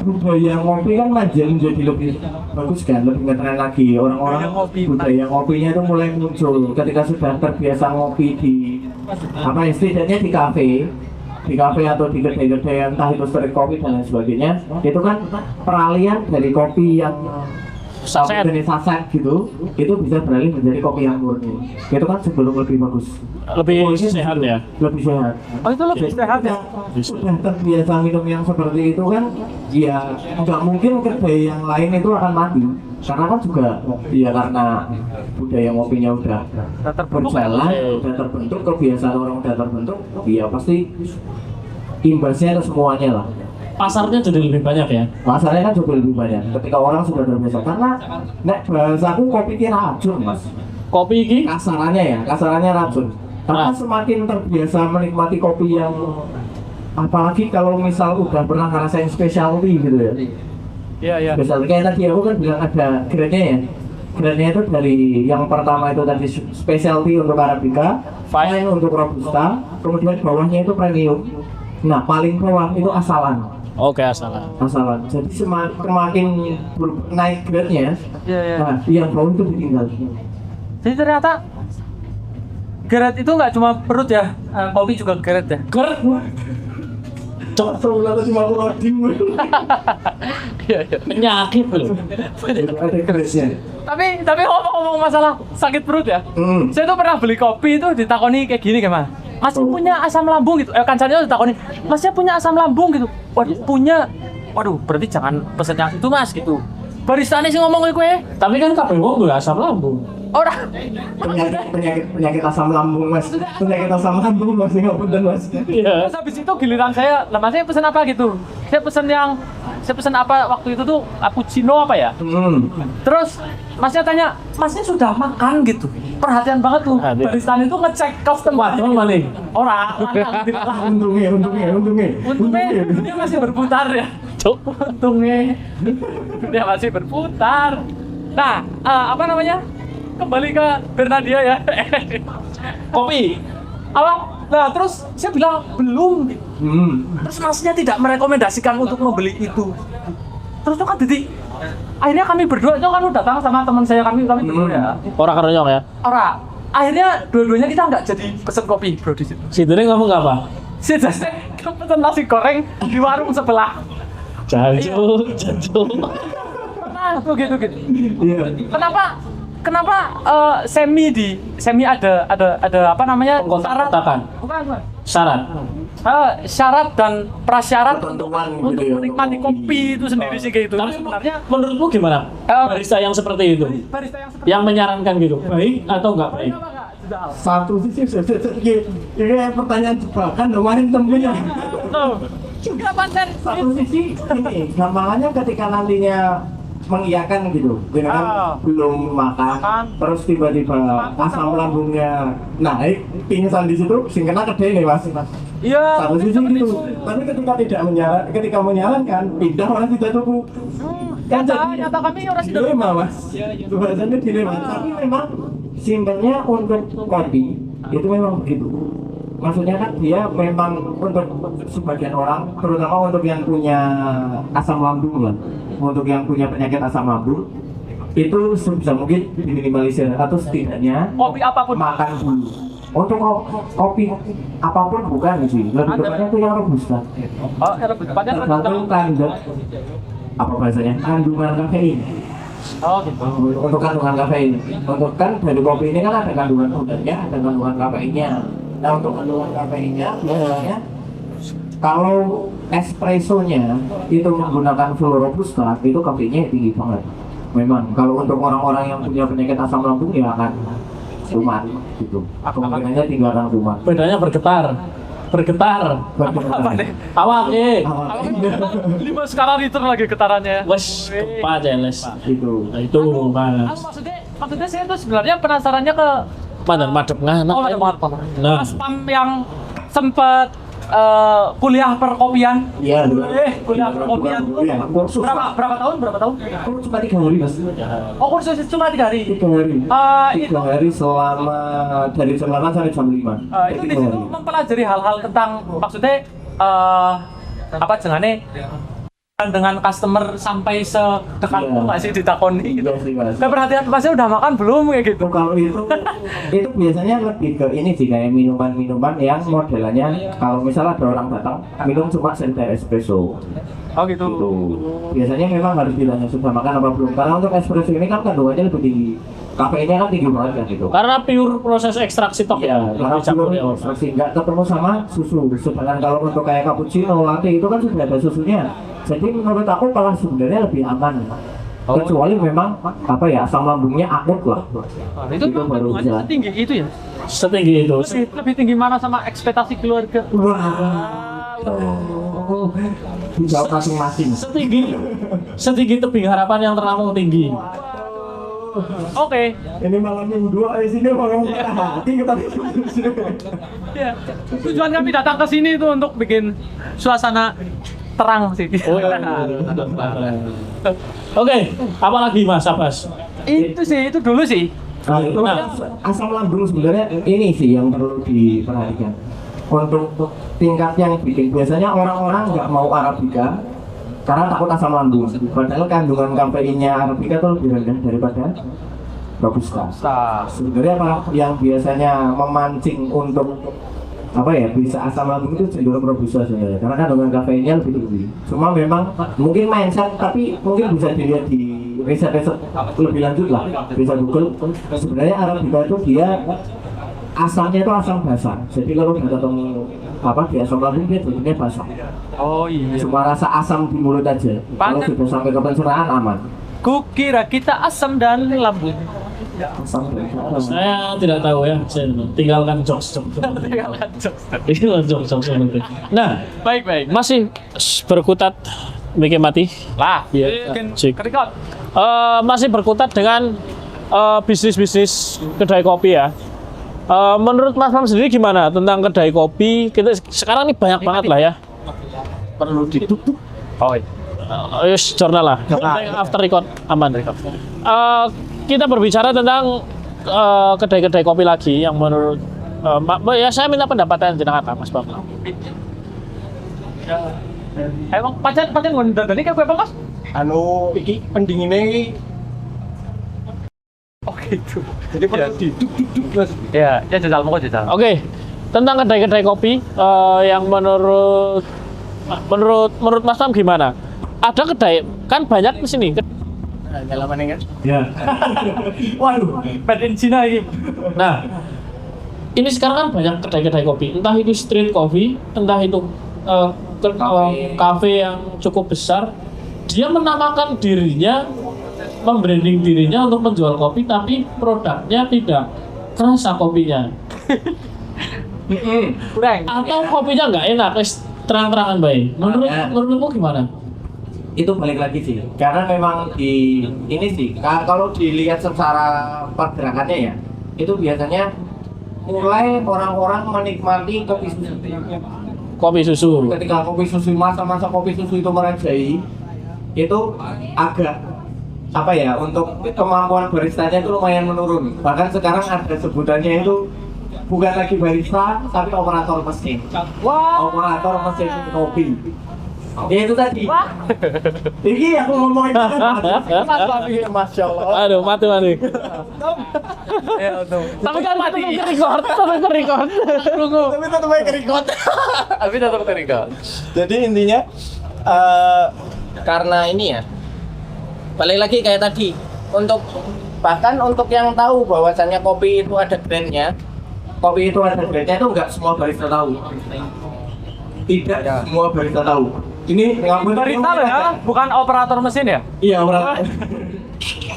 budaya ngopi kan menjadi lebih bagus kan, lebih ngetren lagi. Orang-orang budaya ngopinya itu mulai muncul ketika sudah terbiasa ngopi di apa istilahnya di kafe atau di kedai-kedai entah itu street kopi dan lain sebagainya. Itu kan peralihan dari kopi yang Saset. jenis saset gitu, itu bisa beralih menjadi kopi yang murni. Itu kan sebelum lebih bagus, Lebih sehat ya. lebih sehat. Oh itu lebih sehat ya. Sudah terbiasa minum yang seperti itu kan, ya nggak mungkin kedai yang lain itu akan mati. Karena kan juga, ya karena budaya ngopinya udah berjalan, udah terbentuk, kebiasaan orang udah terbentuk, ya pasti imbasnya ke semuanya lah. Pasarnya jadi lebih banyak ya. Masalahnya kan juga lebih banyak ketika orang sudah terbiasa. Karena bahasaku kopi ini racun Mas. Kopi ini Kasarannya racun. Karena semakin terbiasa menikmati kopi yang, apalagi kalau misal udah pernah ngerasain specialty gitu ya. Iya. Specialty kayak tadi aku kan bilang ada grade-nya ya. Grade-nya itu dari yang pertama itu tadi specialty untuk Arabica, fine untuk Robusta, kemudian bawahnya itu premium. Nah paling bawah itu asalan. Oke, salah. Jadi semakin naik grade-nya, Iya. nah yang bawah itu ditinggal. Jadi ternyata geret itu nggak cuma perut ya, kopi juga geret ya. Cok, sebulan cuma aku loading. Iya. Penyakit loh. Ada grade-nya. Tapi ngomong masalah sakit perut ya. Saya tuh pernah beli kopi itu ditakoni kayak gini gimana? Masih punya asam lambung gitu. Kancannya ditakoni, masnya punya asam lambung gitu. Waduh, punya. Waduh, berarti jangan pesen yang itu Mas gitu. baristane sing ngomong kowe. Tapi kan kabeh wong duwe asam lambung. Ora. penyakit asam lambung mas, penyakit asam lambung mas, nggak punten mas. Iya. Terus habis itu giliran saya, lah Mas saya pesan apa gitu? Saya pesan apa waktu itu tuh cappuccino apa ya? Terus Masnya tanya, Masnya sudah makan gitu? Perhatian banget tuh. Perhatian. Barista itu ngecek customer. Waduh maning. Ora. Untungnya Dunia masih berputar ya. Cuk. Untungnya dunia masih berputar. Nah, apa namanya? Kembali ke Bernadia ya. Kopi. Apa? Nah, terus saya bilang belum. Terus Masnya tidak merekomendasikan untuk membeli itu. Terus itu kan jadi akhirnya kami berdua itu kan datang sama teman saya kami berdua ya. Ora karo nyong ya. Ora. Akhirnya dua-duanya kita nggak jadi pesen kopi bro di situ. Sidene ngomong enggak apa? Si Jesse pesen nasi goreng di warung sebelah. Jancu. Nah, tuh gitu. Iya. Kenapa semi ada apa namanya Pengkotak-kotakan. bukan Syarat. syarat dan prasyarat Ketentuan untuk gitu ya. menikmati kopi itu sendiri sih kayak gitu. Tapi Sebenarnya menurutmu gimana? Barista yang seperti itu. barista yang seperti Yang menyarankan gitu. Baik atau enggak baik? apa enggak? Sudah. Satu sisi ini pertanyaan jebakan kemarin temennya. Enggak panten. Satu sisi ini gampangannya ketika nantinya mengiyakan gitu, benar belum makan, terus tiba-tiba asam lambungnya naik, pingsan di situ, sing kena gede nih mas. Iya. Satu sisi gitu. Tapi ketika menyarankan, pindah orang tidak tunggu. Kan Nyata kami orang sudah dilema mas. Bahasanya dilema. Tapi memang simpelnya untuk kopi itu memang begitu. Maksudnya kan dia memang untuk sebagian orang, terutama untuk yang punya asam lambung lah, untuk yang punya penyakit asam lambung itu sebisa mungkin diminimalisir atau setidaknya kopi apapun. makan dulu. Untuk kopi apapun bukan sih, lebih tepatnya itu yang robusta. Oh, depannya Tergantung apa bahasanya, kandungan kafein. Oh, gitu. Untuk kandungan kafein, untuk kan dari kopi ini kan ada kandungan udaranya, ada kandungan kafeinnya. Nah untuk kandungan kafeinnya biasanya kalau espressonya itu menggunakan full robusta itu kafeinnya tinggi banget. Memang kalau untuk orang-orang yang punya penyakit asam lambung ya akan kumat gitu. Kemungkinannya tinggal akan kumat. Bedanya bergetar. Apa deh? Awak Lima skala liter lagi getarannya. wes kepa jeles. Gitu. Nah, itu mas. Maksudnya saya tuh sebenarnya penasarannya ke Mandan madep ngana. oh ada banget Nah. Mas Pam yang sempat kuliah perkopian. Iya. Kuliah perkopian tuh Kursus. berapa tahun? Kursus cuma 3 hari mas. Oh kursus cuma 3 hari. 3 hari. Itu 3 hari selama dari jam 8 sampai jam 5. itu di situ mempelajari hal-hal tentang maksudnya apa jenenge dengan customer sampai sedekat Iya. itu nggak sih ditakoni gitu. Iya sih mas. Keperhatian masnya udah makan belum kayak gitu. Kalau itu biasanya lebih ke ini sih kayak minuman-minuman yang modelannya kalau misalnya ada orang datang minum cuma senter espresso Oh gitu. gitu. Biasanya memang harus ditanya sudah makan apa belum karena untuk espresso ini kan kandungannya lebih tinggi, kafeinnya kan tinggi banget kan gitu. Karena pure proses ekstraksi tok Iya, karena dicampur ya. belum nggak ketemu sama susu. Sedangkan kalau untuk kayak cappuccino, latte itu kan sudah ada susunya. Jadi menurut aku malah sebenarnya lebih aman. Kecuali memang apa ya asam lambungnya akut lah. Itu baru kandungannya bisa. setinggi itu ya. Setinggi itu. Lebih tinggi mana sama ekspektasi keluarga? Wah, dijawab masing-masing. Setinggi tebing harapan yang terlampau tinggi. Oke. Ini malam minggu, sini malam hati kita. Ya. Tujuan kami datang ke sini itu untuk bikin suasana terang sih. Oh, iya. Oke, apa lagi Mas Abbas? Itu sih, itu dulu sih. Nah, asam lambung sebenarnya ini sih yang perlu diperhatikan. Untuk tingkat yang bikin biasanya orang-orang nggak mau Arabica karena takut asam lambung. Padahal kandungan kafeinnya Arabica itu lebih rendah daripada Robusta. Sebenarnya apa yang biasanya memancing untuk apa ya bisa asam lambung itu cenderung Robusta sebenarnya karena kandungan kafeinnya lebih tinggi. Cuma memang mungkin mindset tapi mungkin bisa dilihat di riset lebih lanjut lah, bisa Google. Sebenarnya Arabica itu dia asamnya itu asam basah. Jadi kalau udah ketemu apa di asam lambung dia jadinya basah. Oh iya. Cuma rasa asam di mulut aja. Kalau Pantes. sudah sampai ke pencernaan aman. Kukira kita asam dan lambung. Saya tidak tahu ya, saya tinggalkan jokes. Tinggalkan jokes. Nah, Baik. masih berkutat bikin mati. Lah, Iya, cek. kerekot. Masih berkutat dengan bisnis kedai kopi ya. Menurut Mas Mam sendiri gimana tentang kedai kopi? Kita sekarang ini banyak banget lah ya. Perlu ditutup. Oh, iya. Yes, jurnal lah. After record aman. Kita berbicara tentang kedai-kedai kopi lagi yang menurut ya saya minta pendapatan jenengan lah, Mas Bang. Emang pacar ngundang kayak gue apa Mas? Anu iki pendinginnya iki Oh gitu. jadi perlu diduk-duk Mas. Ya jajal mau jajal. Oke, tentang kedai-kedai kopi yang menurut Mas Bang gimana? Ada kedai kan banyak di sini. Nyalaman kan? Ya. Waduh, made in China ini. Nah, ini sekarang kan banyak kedai-kedai kopi, entah itu street coffee, entah itu kafe yang cukup besar. Dia menamakan dirinya, membranding dirinya untuk menjual kopi, tapi produknya tidak kerasa kopinya. Kurang. Atau kopinya nggak enak, terang-terangan baik. Menurutmu gimana? Itu balik lagi sih, karena memang di ini sih kalau dilihat secara pergerakannya ya, itu biasanya mulai orang-orang menikmati kopi susu. Kopi susu. Ketika kopi susu masa-masa kopi susu itu merajai, itu agak apa ya, untuk kemampuan baristanya itu lumayan menurun. Bahkan sekarang ada sebutannya itu bukan lagi barista tapi operator mesin. Wow. Operator mesin kopi. Ya itu tadi. Ini aku ngomong itu kan Masya Allah. Aduh, mati. Ya untung. Tapi kan mati. Record. Tunggu. Tapi tetap baik record. Tapi tetap keringkat. Jadi intinya karena ini ya, balik lagi kayak tadi, bahkan untuk yang tahu bahwasannya kopi itu ada brandnya, itu nggak semua barista tahu. Tidak semua barista tahu. Ini Barista loh ya, bukan operator mesin ya? Iya, operator.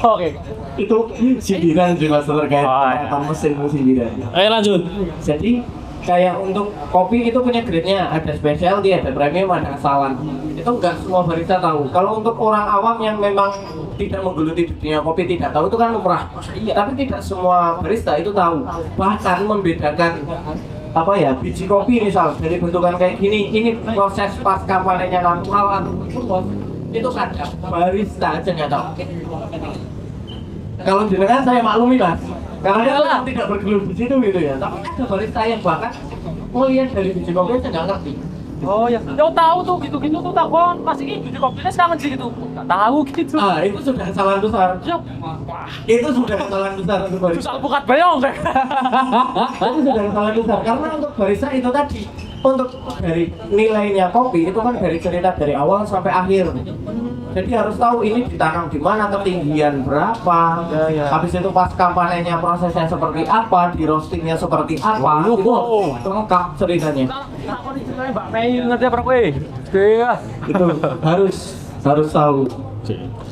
Oke. Itu sindiran juga terkait operator mesin sindiran. Ayo lanjut. Jadi kayak untuk kopi itu punya grade-nya, ada specialty, ada premium, ada asalan. Itu nggak semua barista tahu. Kalau untuk orang awam yang memang tidak menggeluti dunia kopi tidak tahu, itu kan lumrah. Tapi tidak semua barista itu tahu. Bahkan membedakan apa ya, biji kopi misal dari bentukan kayak gini, ini proses pasca panennya natural atau itu kadang barista aja nggak tahu. Kalau jenengan saya maklumi Mas, karena dia kan tidak bergelut di situ gitu ya. Tapi ada barista yang bahkan melihat dari biji kopi aja nggak ngerti. Oh ya, yo tahu tuh gitu-gitu tuh takon. Mas ini biji kopinya sekarang sih gitu. Nggak tahu gitu. Ah, itu sudah kesalahan besar. Itu sudah kesalahan besar untuk barista. Susah bukat bayong kayak. Itu sudah kesalahan besar karena untuk barista itu tadi, untuk dari nilainya kopi itu kan dari cerita dari awal sampai akhir. Jadi harus tahu ini ditanam di mana, ketinggian berapa, habis itu pasca panennya prosesnya seperti apa, di roastingnya seperti apa, itu lengkap ceritanya. Mbak Mei ngerti apa gue? Iya. Itu harus tahu.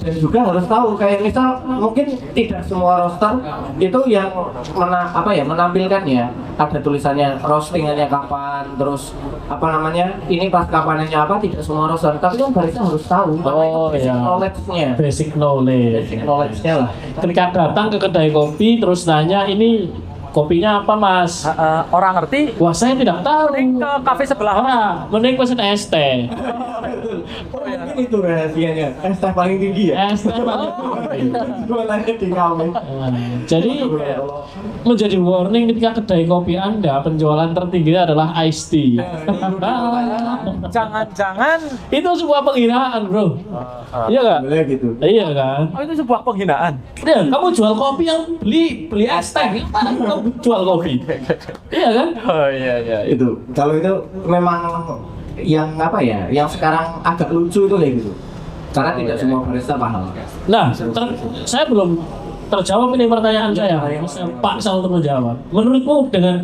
Dan juga harus tahu kayak misal mungkin tidak semua roaster itu yang menampilkan ya, ada tulisannya roastingannya kapan, terus apa namanya ini pas kapannya apa, tidak semua roaster, tapi kan barista harus tahu. Oh basic iya. knowledge-nya. Basic knowledge-nya lah. Ketika datang ke kedai kopi terus nanya ini kopinya apa Mas? Orang ngerti. Wah saya tidak tahu. Mending ke kafe sebelah. Mending pesen es teh. Mungkin itu rahasianya. Es teh paling tinggi ya. Es teh Jualannya di kafe. Jadi menjadi warning ketika kedai kopi Anda penjualan tertinggi adalah iced tea. Jangan-jangan Itu sebuah penghinaan bro. Iya nggak? Boleh gitu. Iya kan? itu sebuah penghinaan. Ya, kamu jual kopi yang beli es teh, kamu jual kopi. Iya kan? Oh iya. Itu kalau itu memang yang apa ya, yang sekarang agak lucu itu kayak gitu, karena tidak semua barista paham. Nah, saya belum terjawab ini pertanyaan saya. Pak Sal untuk menjawab. Menurutmu dengan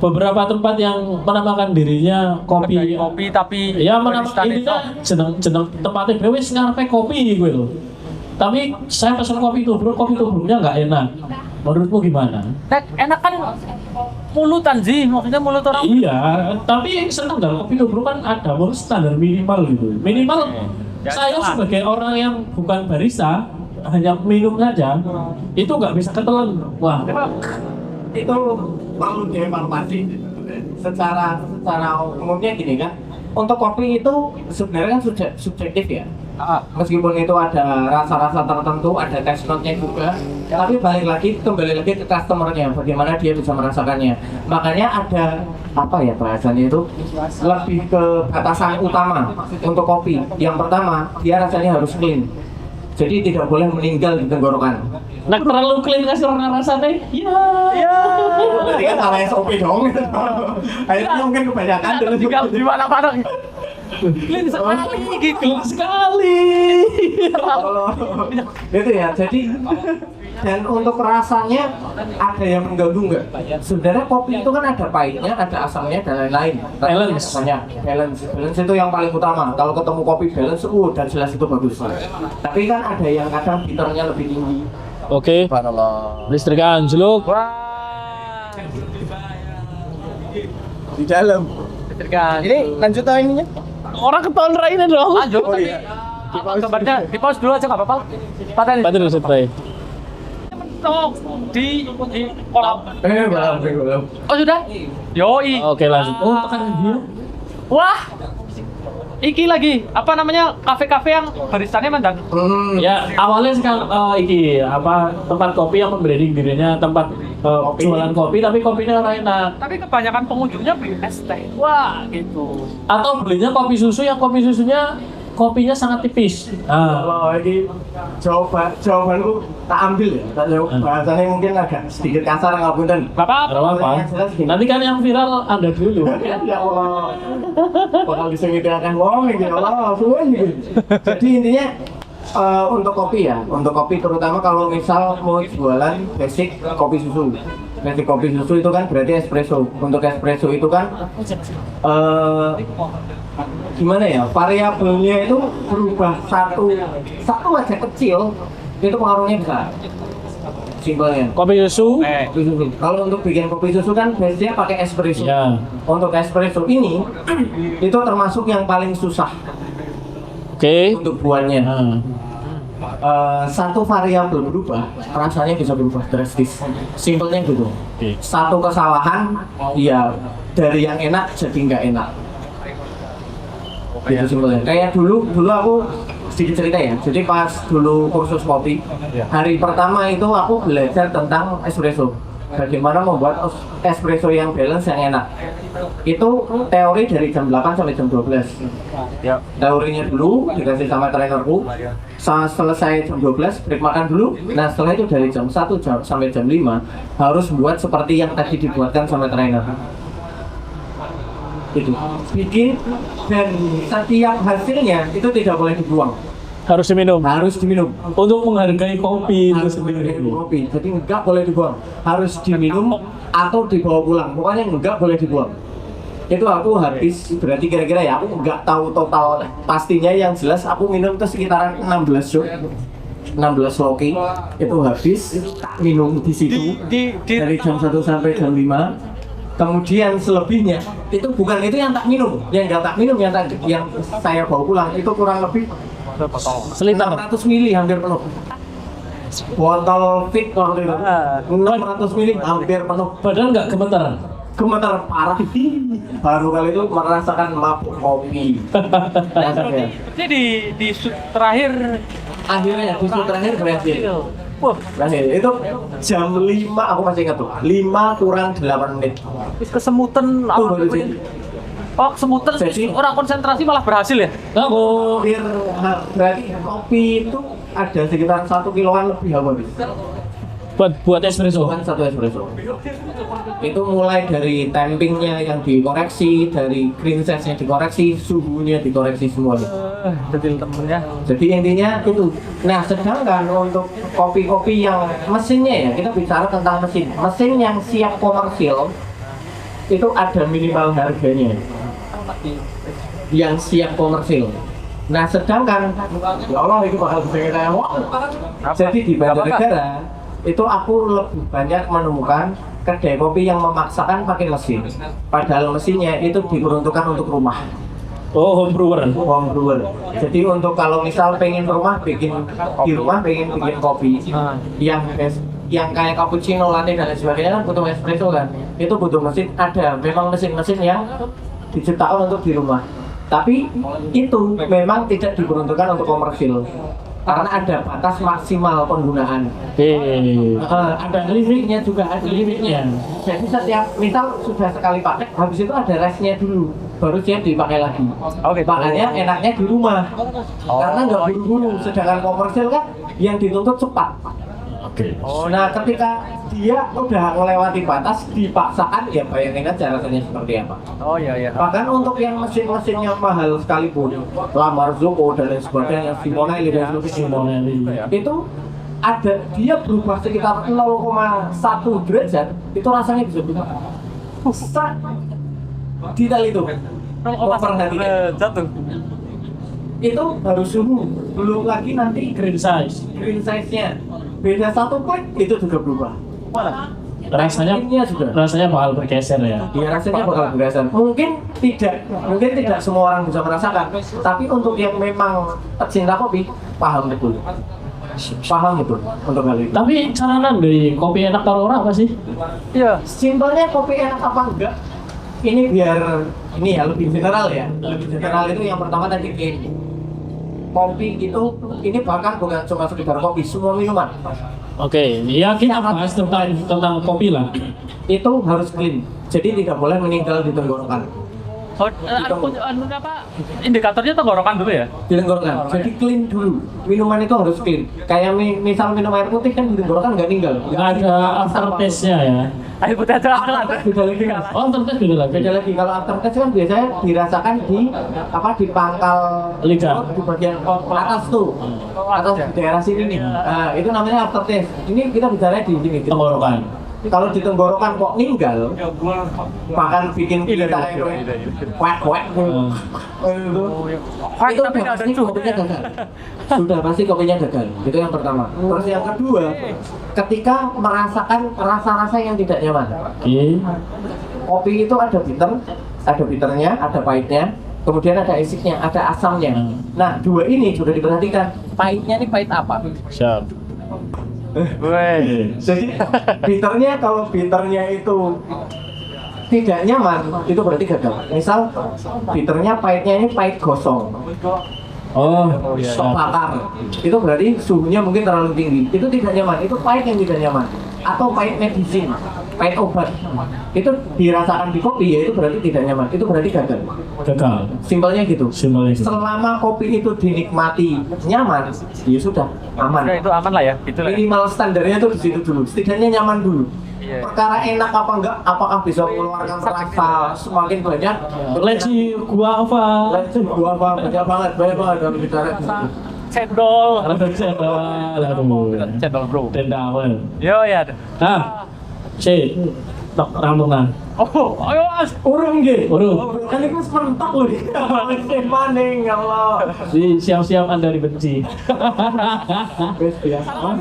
beberapa tempat yang menamakan dirinya Kopi tapi ya menamakan ini jeneng tempatnya wis ngarepe kopi gue loh. Tapi saya pesan kopi tubruknya nggak enak. Menurutmu gimana? Enak kan mulutan sih, maksudnya mulut orang. Iya, tapi standar kopi tubruk kan ada standar minimal gitu. Minimal saya sebagai orang yang bukan barista hanya minum saja itu nggak bisa ketelan. Wah, Itu perlu dievaluasi secara umumnya gini kan. Untuk kopi itu sebenarnya kan subjektif ya. Meskipun itu ada rasa-rasa tertentu, ada taste note-nya juga, tapi kembali lagi ke customer-nya, bagaimana dia bisa merasakannya. Makanya ada apa ya bahasanya itu lebih ke batasan utama untuk kopi. Yang pertama, dia rasanya harus clean. Jadi tidak boleh meninggal di tenggorokan. nah terlalu clean kasih orang rasanya. Iya. Berarti kan salah SOP dong. Akhirnya mungkin kebanyakan dulu juga Di mana-mana. Clean sekali gitu. Clean sekali. kalau gitu ya. Jadi dan untuk rasanya ada yang mengganggu nggak? Sebenarnya kopi itu kan ada pahitnya, ada asamnya dan lain-lain. Balance. Balance itu yang paling utama. Kalau ketemu kopi balance, dan jelas itu bagus. Tapi kan ada yang kadang bitternya lebih tinggi. Oke. Listrik anjlok. Di dalam. Ini lanjut tahu ininya? Orang ketahuan ini dong. Lanjut. Kabarnya di pause dulu aja nggak apa-apa. Paten. Paten dulu Setray. Di kolam. Belum. Oh sudah? Yoi. Oke lanjut. Oh tekan dia. Wah. Iki lagi apa namanya kafe-kafe yang baristannya mandang. Ya awalnya sekarang tempat kopi yang membranding dirinya tempat jualan kopi tapi kopinya orang enak. Tapi kebanyakan pengunjungnya beli es teh. Wah gitu. Atau belinya kopi susu yang kopi susunya kopinya sangat tipis. Kalau ini jawabanku tak ambil ya. Tak jawab. Bahasanya mungkin agak sedikit kasar ngapunten. Bapak. Gak apa-apa. Nanti kan yang viral Anda dulu. Ya Allah. Bakal disengitkan wong iki ya Allah, suwen iki. Jadi intinya untuk kopi ya, untuk kopi terutama kalau misal mau jualan basic kopi susu. Basic kopi susu itu kan berarti espresso. Untuk espresso itu kan gimana ya, variabelnya itu berubah satu aja kecil itu pengaruhnya besar. Simpelnya. Kopi susu. Kalau untuk bikin kopi susu kan biasanya pakai espresso. Ya. Untuk espresso ini itu termasuk yang paling susah Oke. untuk buatnya. Satu variabel berubah, rasanya bisa berubah drastis. Simpelnya gitu. Oke. Satu kesalahan, ya dari yang enak jadi nggak enak. Gitu simpelnya. Kayak dulu aku sedikit cerita ya. Jadi pas dulu kursus kopi, hari pertama itu aku belajar tentang espresso. Bagaimana membuat espresso yang balance yang enak. Itu teori dari jam 8 sampai jam 12. Teorinya dulu dikasih sama trainerku. Selesai jam 12 break makan dulu. Nah, setelah itu dari jam 1 sampai jam 5 harus buat seperti yang tadi dibuatkan sama trainer. Itu bikin dan setiap hasilnya itu tidak boleh dibuang, Harus diminum. Untuk menghargai kopi itu harus sendiri. diminum kopi, jadi nggak boleh dibuang, harus diminum atau dibawa pulang, pokoknya nggak boleh dibuang. Itu aku habis berarti kira-kira ya, aku nggak tahu total pastinya, yang jelas aku minum itu sekitaran 16 shot 16 loki itu habis tak minum di situ dari jam 1 sampai jam 5. Kemudian selebihnya itu bukan itu yang tak minum, yang nggak tak minum, yang saya bawa pulang itu kurang lebih Seliter. 600 mili hampir penuh. Botol fit waktu itu 600 mili hampir penuh. Padahal nggak gemeter. Gemetar parah. Baru kali itu merasakan mabuk kopi. Rasanya. Ini di terakhir Akhirnya justru terakhir berhasil. Berhasil. Itu jam 5 aku masih ingat tuh. 5 kurang 8 menit. wis kesemutan Itu baru sih. Oh, kesemutan Jadi- orang konsentrasi malah berhasil ya? Aku Hampir berarti kopi itu ada sekitar 1 kiloan lebih habis. buat espresso. Bukan satu espresso. Itu mulai dari tampingnya yang dikoreksi, dari green size-nya dikoreksi, suhunya dikoreksi semuanya. Detail temennya. Jadi intinya itu. Nah, sedangkan untuk kopi-kopi yang mesinnya ya, kita bicara tentang mesin. Mesin yang siap komersil itu ada minimal harganya. Yang siap komersil. Nah sedangkan ya Allah itu bakal bisa kayak jadi di Banjarnegara itu aku lebih banyak menemukan kedai kopi yang memaksakan pakai mesin, padahal mesinnya itu diperuntukkan untuk rumah. Oh, home brewer. Home brewer. Jadi untuk kalau misal pengen rumah bikin di rumah pengen bikin kopi yang kayak cappuccino, latte dan lain sebagainya kan butuh espresso kan. Itu butuh mesin, ada memang mesin-mesin yang diciptakan untuk di rumah. Tapi itu memang tidak diperuntukkan untuk komersil karena ada batas maksimal penggunaan. Ada limitnya juga, ada limitnya. Jadi setiap misal sudah sekali pakai, habis itu ada restnya dulu, baru siap dipakai lagi. Makanya enaknya di rumah, karena nggak buru-buru. Sedangkan komersil kan yang dituntut cepat. Nah, ketika dia udah melewati batas, dipaksakan, ya bayangin aja rasanya seperti apa. Bahkan untuk yang mesin-mesin yang mahal sekalipun, Lamar Zuko dan lain sebagainya, Simonelli dan sebagainya, itu ada dia berubah sekitar 0,1 derajat, itu rasanya bisa berubah. Detail itu. Perhatikan. Itu harus suhu, belum lagi nanti Green size. green size-nya. Beda satu poin itu juga berubah. Rasanya bakal bergeser ya. Iya, rasanya bakal bergeser. Mungkin tidak semua orang bisa merasakan, tapi untuk yang memang pecinta kopi paham betul untuk hal itu. Tapi cara nandai kopi enak karo ora apa sih? Simpelnya kopi enak apa enggak? Ini biar ini ya lebih general ya. Lebih general itu yang pertama tadi kopi itu ini bahkan bukan cuma sekedar kopi, semua minuman. Oke, ya kita bahas tentang kopi lah. Itu harus clean. Jadi tidak boleh meninggal di tenggorokan. Indikatornya tenggorokan dulu ya? Di tenggorokan. Jadi clean dulu. Minuman itu harus clean. Kayak misal minum air putih kan di tenggorokan nggak ninggal. Nggak ada aftertaste-nya ya. Air putih ada Beda lagi kan? Oh, aftertaste beda lagi. Beda lagi. Kalau aftertaste kan biasanya dirasakan di pangkal lidah, di bagian atas tuh, atas di daerah sini nih. Nah, itu namanya aftertaste. Ini kita bicara di sini. Tenggorokan. Kalau di tenggorokan kok ninggal, bahkan bikin kita kuek-kuek itu tapi nggak ada pasti kopinya gagal. Sudah pasti kopinya gagal. Itu yang pertama. Terus yang kedua, ketika merasakan rasa-rasa yang tidak nyaman. Kopi itu ada bitternya, ada pahitnya, kemudian ada acidnya, ada asamnya. Nah, dua ini juga diperhatikan. Pahitnya ini pahit apa? Siap. Jadi kalau bitternya itu tidak nyaman, itu berarti gagal. Misal bitternya pahitnya ini pahit gosong. Sok bakar. Itu berarti suhunya mungkin terlalu tinggi. Itu tidak nyaman, itu pahit yang tidak nyaman. Atau pahit medicine, pahit obat. Itu dirasakan di kopi, ya itu berarti tidak nyaman. Itu berarti gagal. Simpelnya gitu. Selama kopi itu dinikmati nyaman, ya sudah aman. Itu aman lah ya. Minimal standarnya tuh di situ dulu. Setidaknya nyaman dulu. Perkara enak apa enggak, apakah bisa mengeluarkan rasa semakin banyak? Leci guava banyak banget kalau bicara. Cendol bro. Tendawan. Yo ya. Nah, tok rampungan. Ayo mas. Urung nggih. Urung. Kan itu serentak loh. Maning Allah. Siap-siap Anda dibenci. Wes biasa.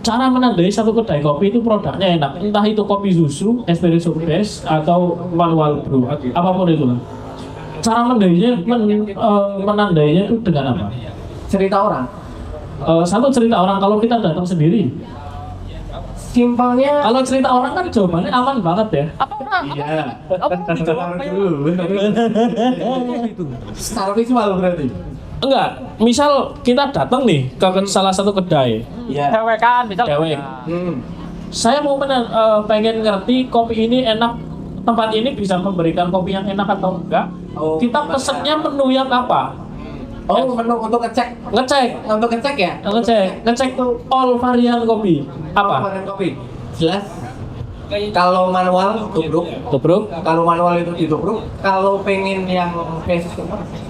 Cara menandai satu kedai kopi itu produknya enak. Entah itu kopi susu, espresso base atau manual brew, apapun itu lah. Cara menandainya itu dengan apa? Cerita orang. Satu cerita orang kalau kita datang sendiri. Simpelnya Kalau cerita orang kan jawabannya aman banget ya. iya. Secara visual berarti. Enggak, misal kita datang nih ke salah satu kedai. Iya. Cewek kan, misal. Cewek. Saya mau pengen ngerti kopi ini enak, tempat ini bisa memberikan kopi yang enak atau enggak. Kita pesennya menu yang apa? Menu untuk ngecek ya? Ngecek tuh all varian kopi. Apa? Varian kopi. Jelas. Kalau manual tubruk. Kalau manual itu ditubruk. Kalau pengen yang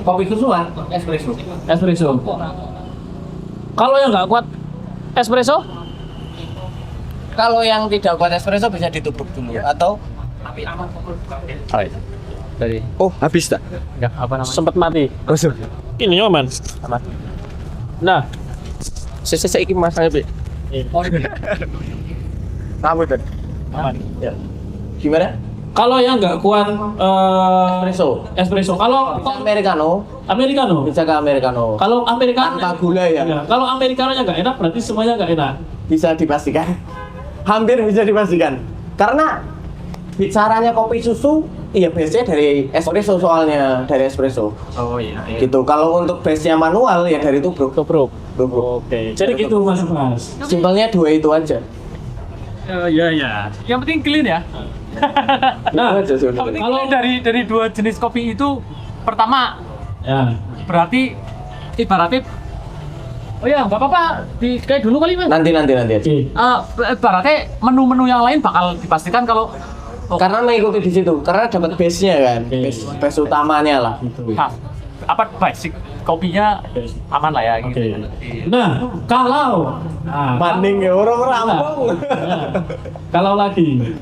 kopi susuan, espresso. Kalau yang nggak kuat espresso? Kalau yang tidak kuat espresso bisa ditubruk dulu atau tadi. Oh, habis tak? Enggak apa namanya? Sempat mati. Oh, sudah. Ini aman. Nah, Saya iki masanya, Bi. Rambut tadi. aman. Ya. Gimana? Kalau yang nggak kuat espresso. Kalau Bisa americano, americano. bisa ke americano. Kalau americano Tanpa gula ya. Kalau americanonya nggak enak berarti semuanya nggak enak. Bisa dipastikan. Hampir bisa dipastikan. Karena bicaranya kopi susu, iya base-nya dari espresso soalnya, dari espresso. Oh iya. Gitu. Kalau untuk base-nya manual ya dari tubruk. Tubruk. Tubruk. Oke. Jadi gitu Mas. Simpelnya dua itu aja. Iya. Yang penting clean ya. Nah, Itu aja sebenarnya. Yang penting clean dari dua jenis kopi itu pertama ya. berarti ibaratnya oh ya nggak apa-apa kayak dulu kali Mas. Nanti aja. Oke. Ibaratnya menu-menu yang lain bakal dipastikan kalau Karena mengikuti di situ, karena dapat base-nya kan, base utamanya lah. nah, apa basic kopinya aman lah ya gitu. Oke. Nah, kalau Banding ya orang rampung. kalau lagi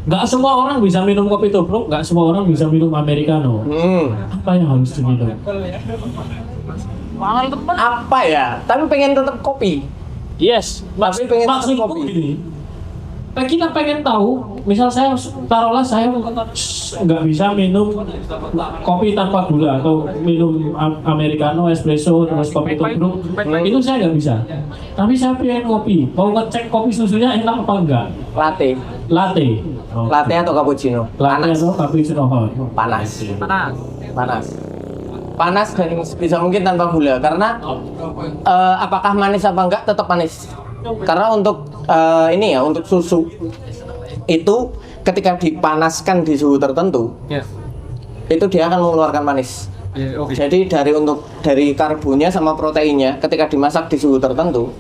nggak semua orang bisa minum kopi tubruk, nggak semua orang bisa minum americano. Apa yang harus diminum? Mahal temen. Apa ya? Tapi pengen tetap kopi. Yes, Tapi pengen maksudku kopi. gini. Kita pengen tahu, misal saya taruhlah saya nggak bisa minum kopi tanpa gula atau minum americano, espresso, terus kopi tubruk, itu saya nggak bisa. Tapi saya pengen kopi, mau ngecek kopi susunya enak apa enggak? Latte. Latte. Oh. Latte atau cappuccino? Latte Panas. atau cappuccino hot? Panas. Panas. Panas dan bisa mungkin tanpa gula karena apakah manis apa enggak tetap manis. Karena untuk ini ya untuk susu itu ketika dipanaskan di suhu tertentu Yes. itu dia akan mengeluarkan manis. Oke. Jadi dari karbonnya sama proteinnya ketika dimasak di suhu tertentu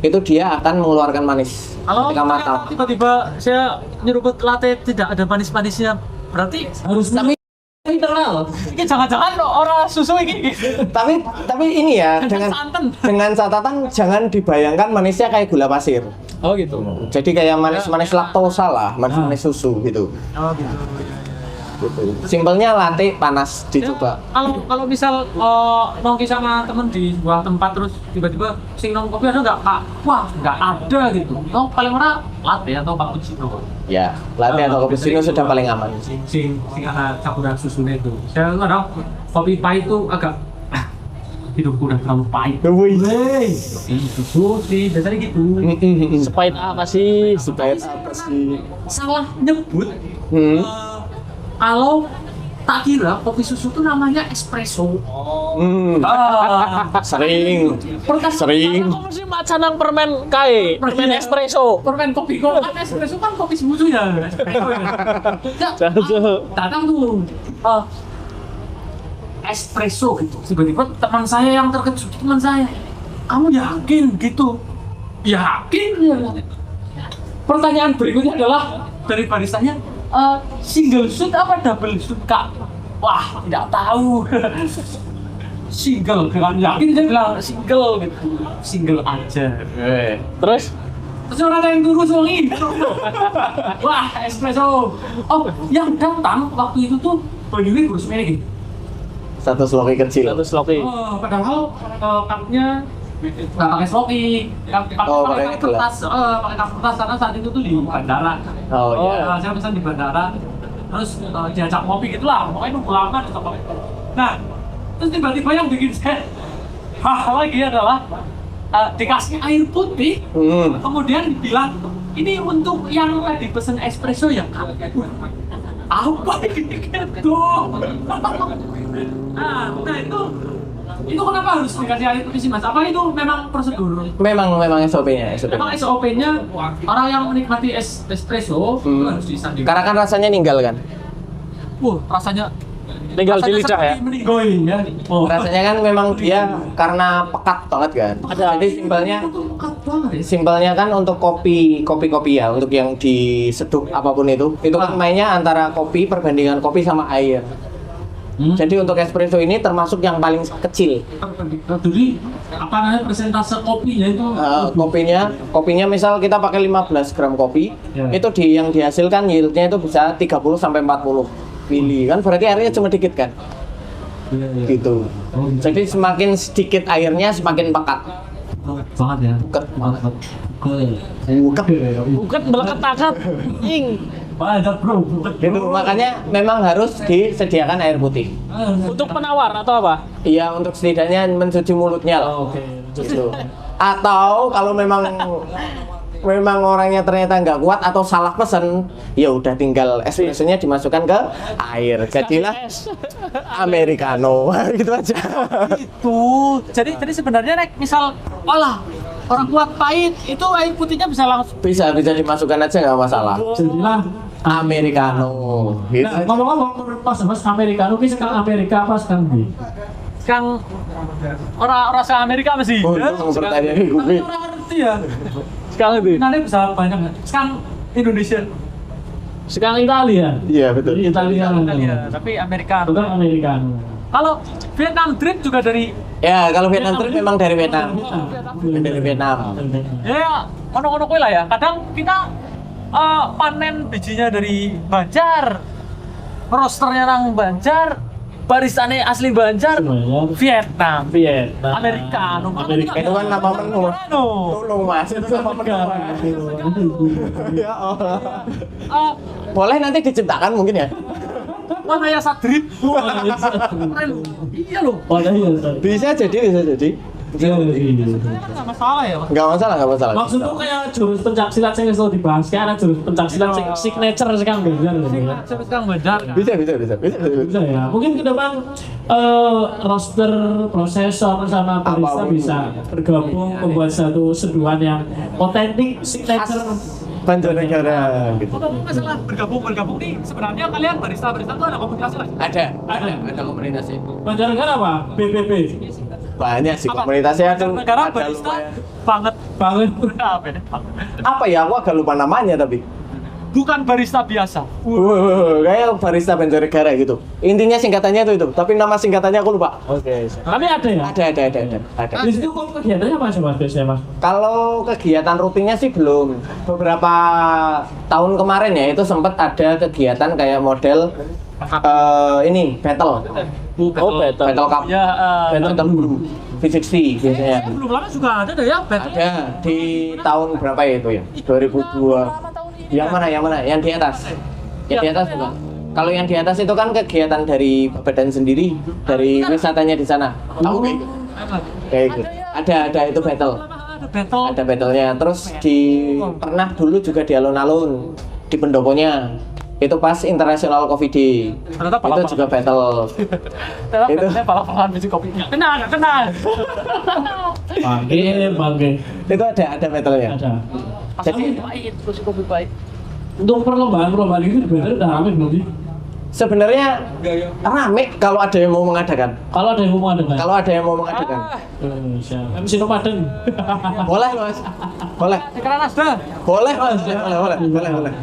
itu dia akan mengeluarkan manis Kalau ketika matang. tiba-tiba saya nyeruput latte tidak ada manis-manisnya, berarti Harus Tapi mineral. ini jangan-jangan orang susu ini. tapi ini ya dengan Santan. dengan catatan jangan dibayangkan manisnya kayak gula pasir. Oh gitu. Jadi kayak manis-manis laktosa lah, manis-manis susu gitu. Oh gitu. Simpelnya latte panas dicoba. Kalau misal nongki sama temen di sebuah tempat terus tiba-tiba sing nong kopi ada nggak Kak? Wah nggak ada gitu. Oh paling ora latte atau cappuccino. Ya, latte atau cappuccino sudah paling aman. Sing ada campuran susunya itu. Saya nggak tahu kopi pahit itu agak hidupku udah terlalu pahit. Wih. Susu sih biasanya gitu. Sepahit apa sih? Supaya apa sih? Salah nyebut. Kalau tak kira kopi susu itu namanya espresso. Sering. Sering. Aku mesti macanang permen kae, permen espresso. Permen kopi kok kan espresso kan kopi susu ya. Espresso ya. Datang tuh espresso gitu. Tiba-tiba teman saya yang terkejut, teman saya, kamu yakin gitu? Yakin ya. Pertanyaan berikutnya adalah dari baristanya, single shoot apa double shoot Kak? Wah, tidak tahu. Single, dengan yakin dia bilang single gitu. Single aja. Terus Terus orang yang turun wangi. Wah, espresso. Oh, yang datang waktu itu tuh banyunya gurus merah gitu. Satu sloki kecil. satu sloki. Oh, padahal cupnya nggak pakai sloki, pakai pakai kertas, pakai kertas karena saat itu tuh di bandara. Oh iya. Saya pesan di bandara, terus diajak ngopi gitulah, pokoknya nunggu lama gitu pokoknya. Nah, terus tiba-tiba yang bikin saya lagi adalah dikasih air putih, kemudian dibilang ini untuk yang tadi pesen espresso ya Kak. Apa gitu? Nah itu kenapa harus dikasih air putih sih Mas? Apa itu memang prosedur? Memang SOP-nya. Memang SOP-nya orang yang menikmati espresso itu harus disanding. Karena kan rasanya ninggal kan. Rasanya Tinggal di lidah ya. Meninggoy ya. Rasanya kan memang dia karena pekat banget kan. Jadi simpelnya kan untuk kopi ya, untuk yang diseduh apapun itu kan mainnya antara kopi perbandingan kopi sama air. Jadi untuk espresso ini termasuk yang paling kecil. Jadi apa namanya persentase kopinya itu? Kopinya misal kita pakai 15 gram kopi, itu yang dihasilkan yieldnya itu bisa 30 sampai 40. pilih kan berarti airnya cuma dikit kan gitu. Jadi semakin sedikit airnya semakin pekat. Banget ya. Pekat banget. Bukan melekat-lekat. Banget bro. Gitu, makanya memang harus disediakan air putih. Untuk penawar atau apa? Iya, untuk setidaknya mencuci mulutnya lah. Oke. Gitu. Atau kalau memang orangnya ternyata nggak kuat atau salah pesen, ya udah tinggal espressonya dimasukkan ke air. Jadilah americano. Gitu aja. Itu. Jadi sebenarnya Nek, misal olah orang kuat pahit itu air putihnya bisa langsung. Bisa dimasukkan aja nggak masalah. Jadilah Americano. Gitu. Nah, ngomong-ngomong menurut Mas Amerika, ini sekarang Amerika apa sekarang ini? Kang orang se Amerika masih. Oh, itu pertanyaan ini gue. Orang ngerti ya. Sekarang itu. Nanti bisa banyak nggak? Sekarang Indonesia. Sekarang Italia. Iya betul. Italia. Tapi Amerika. Bukan Amerika. Kalau Vietnam Drink juga dari Ya kalau Vietnam Trip memang dari Vietnam. Dari Vietnam. ya ono-ono kuwi lah ya. Kadang kita panen bijinya dari Banjar. Rosternya nang Banjar, baristane asli Banjar, Vietnam, Americano. Itu kan nama menu. Tolong mas, itu nama menu. Ya Allah. Boleh nanti diciptakan mungkin ya? Mana ya Sadri? Keren. Iya loh. Bisa jadi. Nggak masalah ya, Mas. Nggak masalah. Maksudku kayak jurus pencaksilat yang selalu dibahas kayak ada jurus pencaksilat signature sekarang Banjar gitu ya. Sekarang Banjar. Bisa. Bisa ya. Mungkin ke depan roster prosesor sama barista Apapun. bisa bergabung membuat satu seduhan yang otentik signature. Banjarnegara gitu. Kalau masalah bergabung nih, sebenarnya kalian barista itu ada komunikasi lah. Ada komunitasnya. Banjarnegara apa? BBB. Banyak sih komunitasnya tuh. Negara Ada barista lumayan. banget. Banget. Apa ya? Aku agak lupa namanya tapi. Bukan barista biasa. Kayak barista Banjarnegara gitu. Intinya singkatannya itu. Tapi nama singkatannya aku lupa. Oke. Tapi ada ya? Ada. Di situ kok kegiatannya apa sih Mas biasanya Mas? Kalau kegiatan rutinnya sih belum. Beberapa tahun kemarin ya itu sempat ada kegiatan kayak model ini battle Battle cup, Ya, battle brew V60 biasanya. belum lama juga ada deh ya battle. Ada di tahun berapa ya itu ya? 2002. Yang mana? Yang di atas? Yang di atas bukan? Kalau yang di atas itu kan kegiatan dari badan sendiri, dari wisatanya di sana. Tahu kayak gitu? Kayak gitu. Ada itu battle. Ada battle. Ada battle-nya. Terus pernah dulu juga di alun-alun di pendoponya. Itu pas International Coffee Day. Ternyata Itu juga battle. Ternyata Itu. battle balap-balapan biji kopi. Nggak kena. Bangke. Itu ada battle-nya. Ada. Jadi Pahit, biji kopi pahit. Untuk perlombaan itu sebenarnya udah rame belum sih? sebenarnya rame kalau ada yang mau mengadakan. Kalau ada yang mau mengadakan. Kalau ada yang mau mengadakan. Siap. MC Nomaden. Boleh, Mas. Boleh. Sekarang Nasda. Boleh, Mas. Boleh.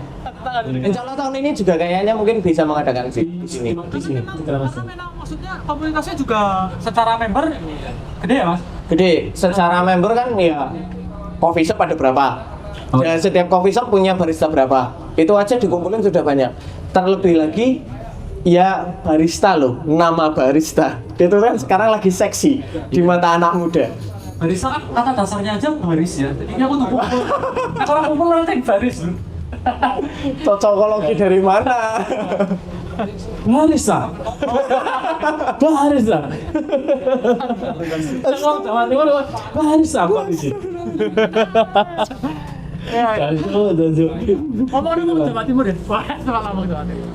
Insya Allah tahun ini juga kayaknya mungkin bisa mengadakan sih di sini. Karena memang maksudnya komunitasnya juga secara member gede ya Mas? Gede. Secara member kan ya coffee shop ada berapa? Dan setiap coffee shop punya barista berapa? Itu aja dikumpulin sudah banyak. Terlebih lagi ya barista loh, nama barista. Itu kan sekarang lagi seksi di mata anak muda. Barista kan kata dasarnya aja baris ya. Jadinya aku tuh kumpul. Nah, orang kumpul nanti baris. Cocokologi dari mana? Barista. Kalau Jawa Timur barista apa di sini? Ngomongin ke Jawa Timur ya. Wah, salah ngomong Jawa Timur.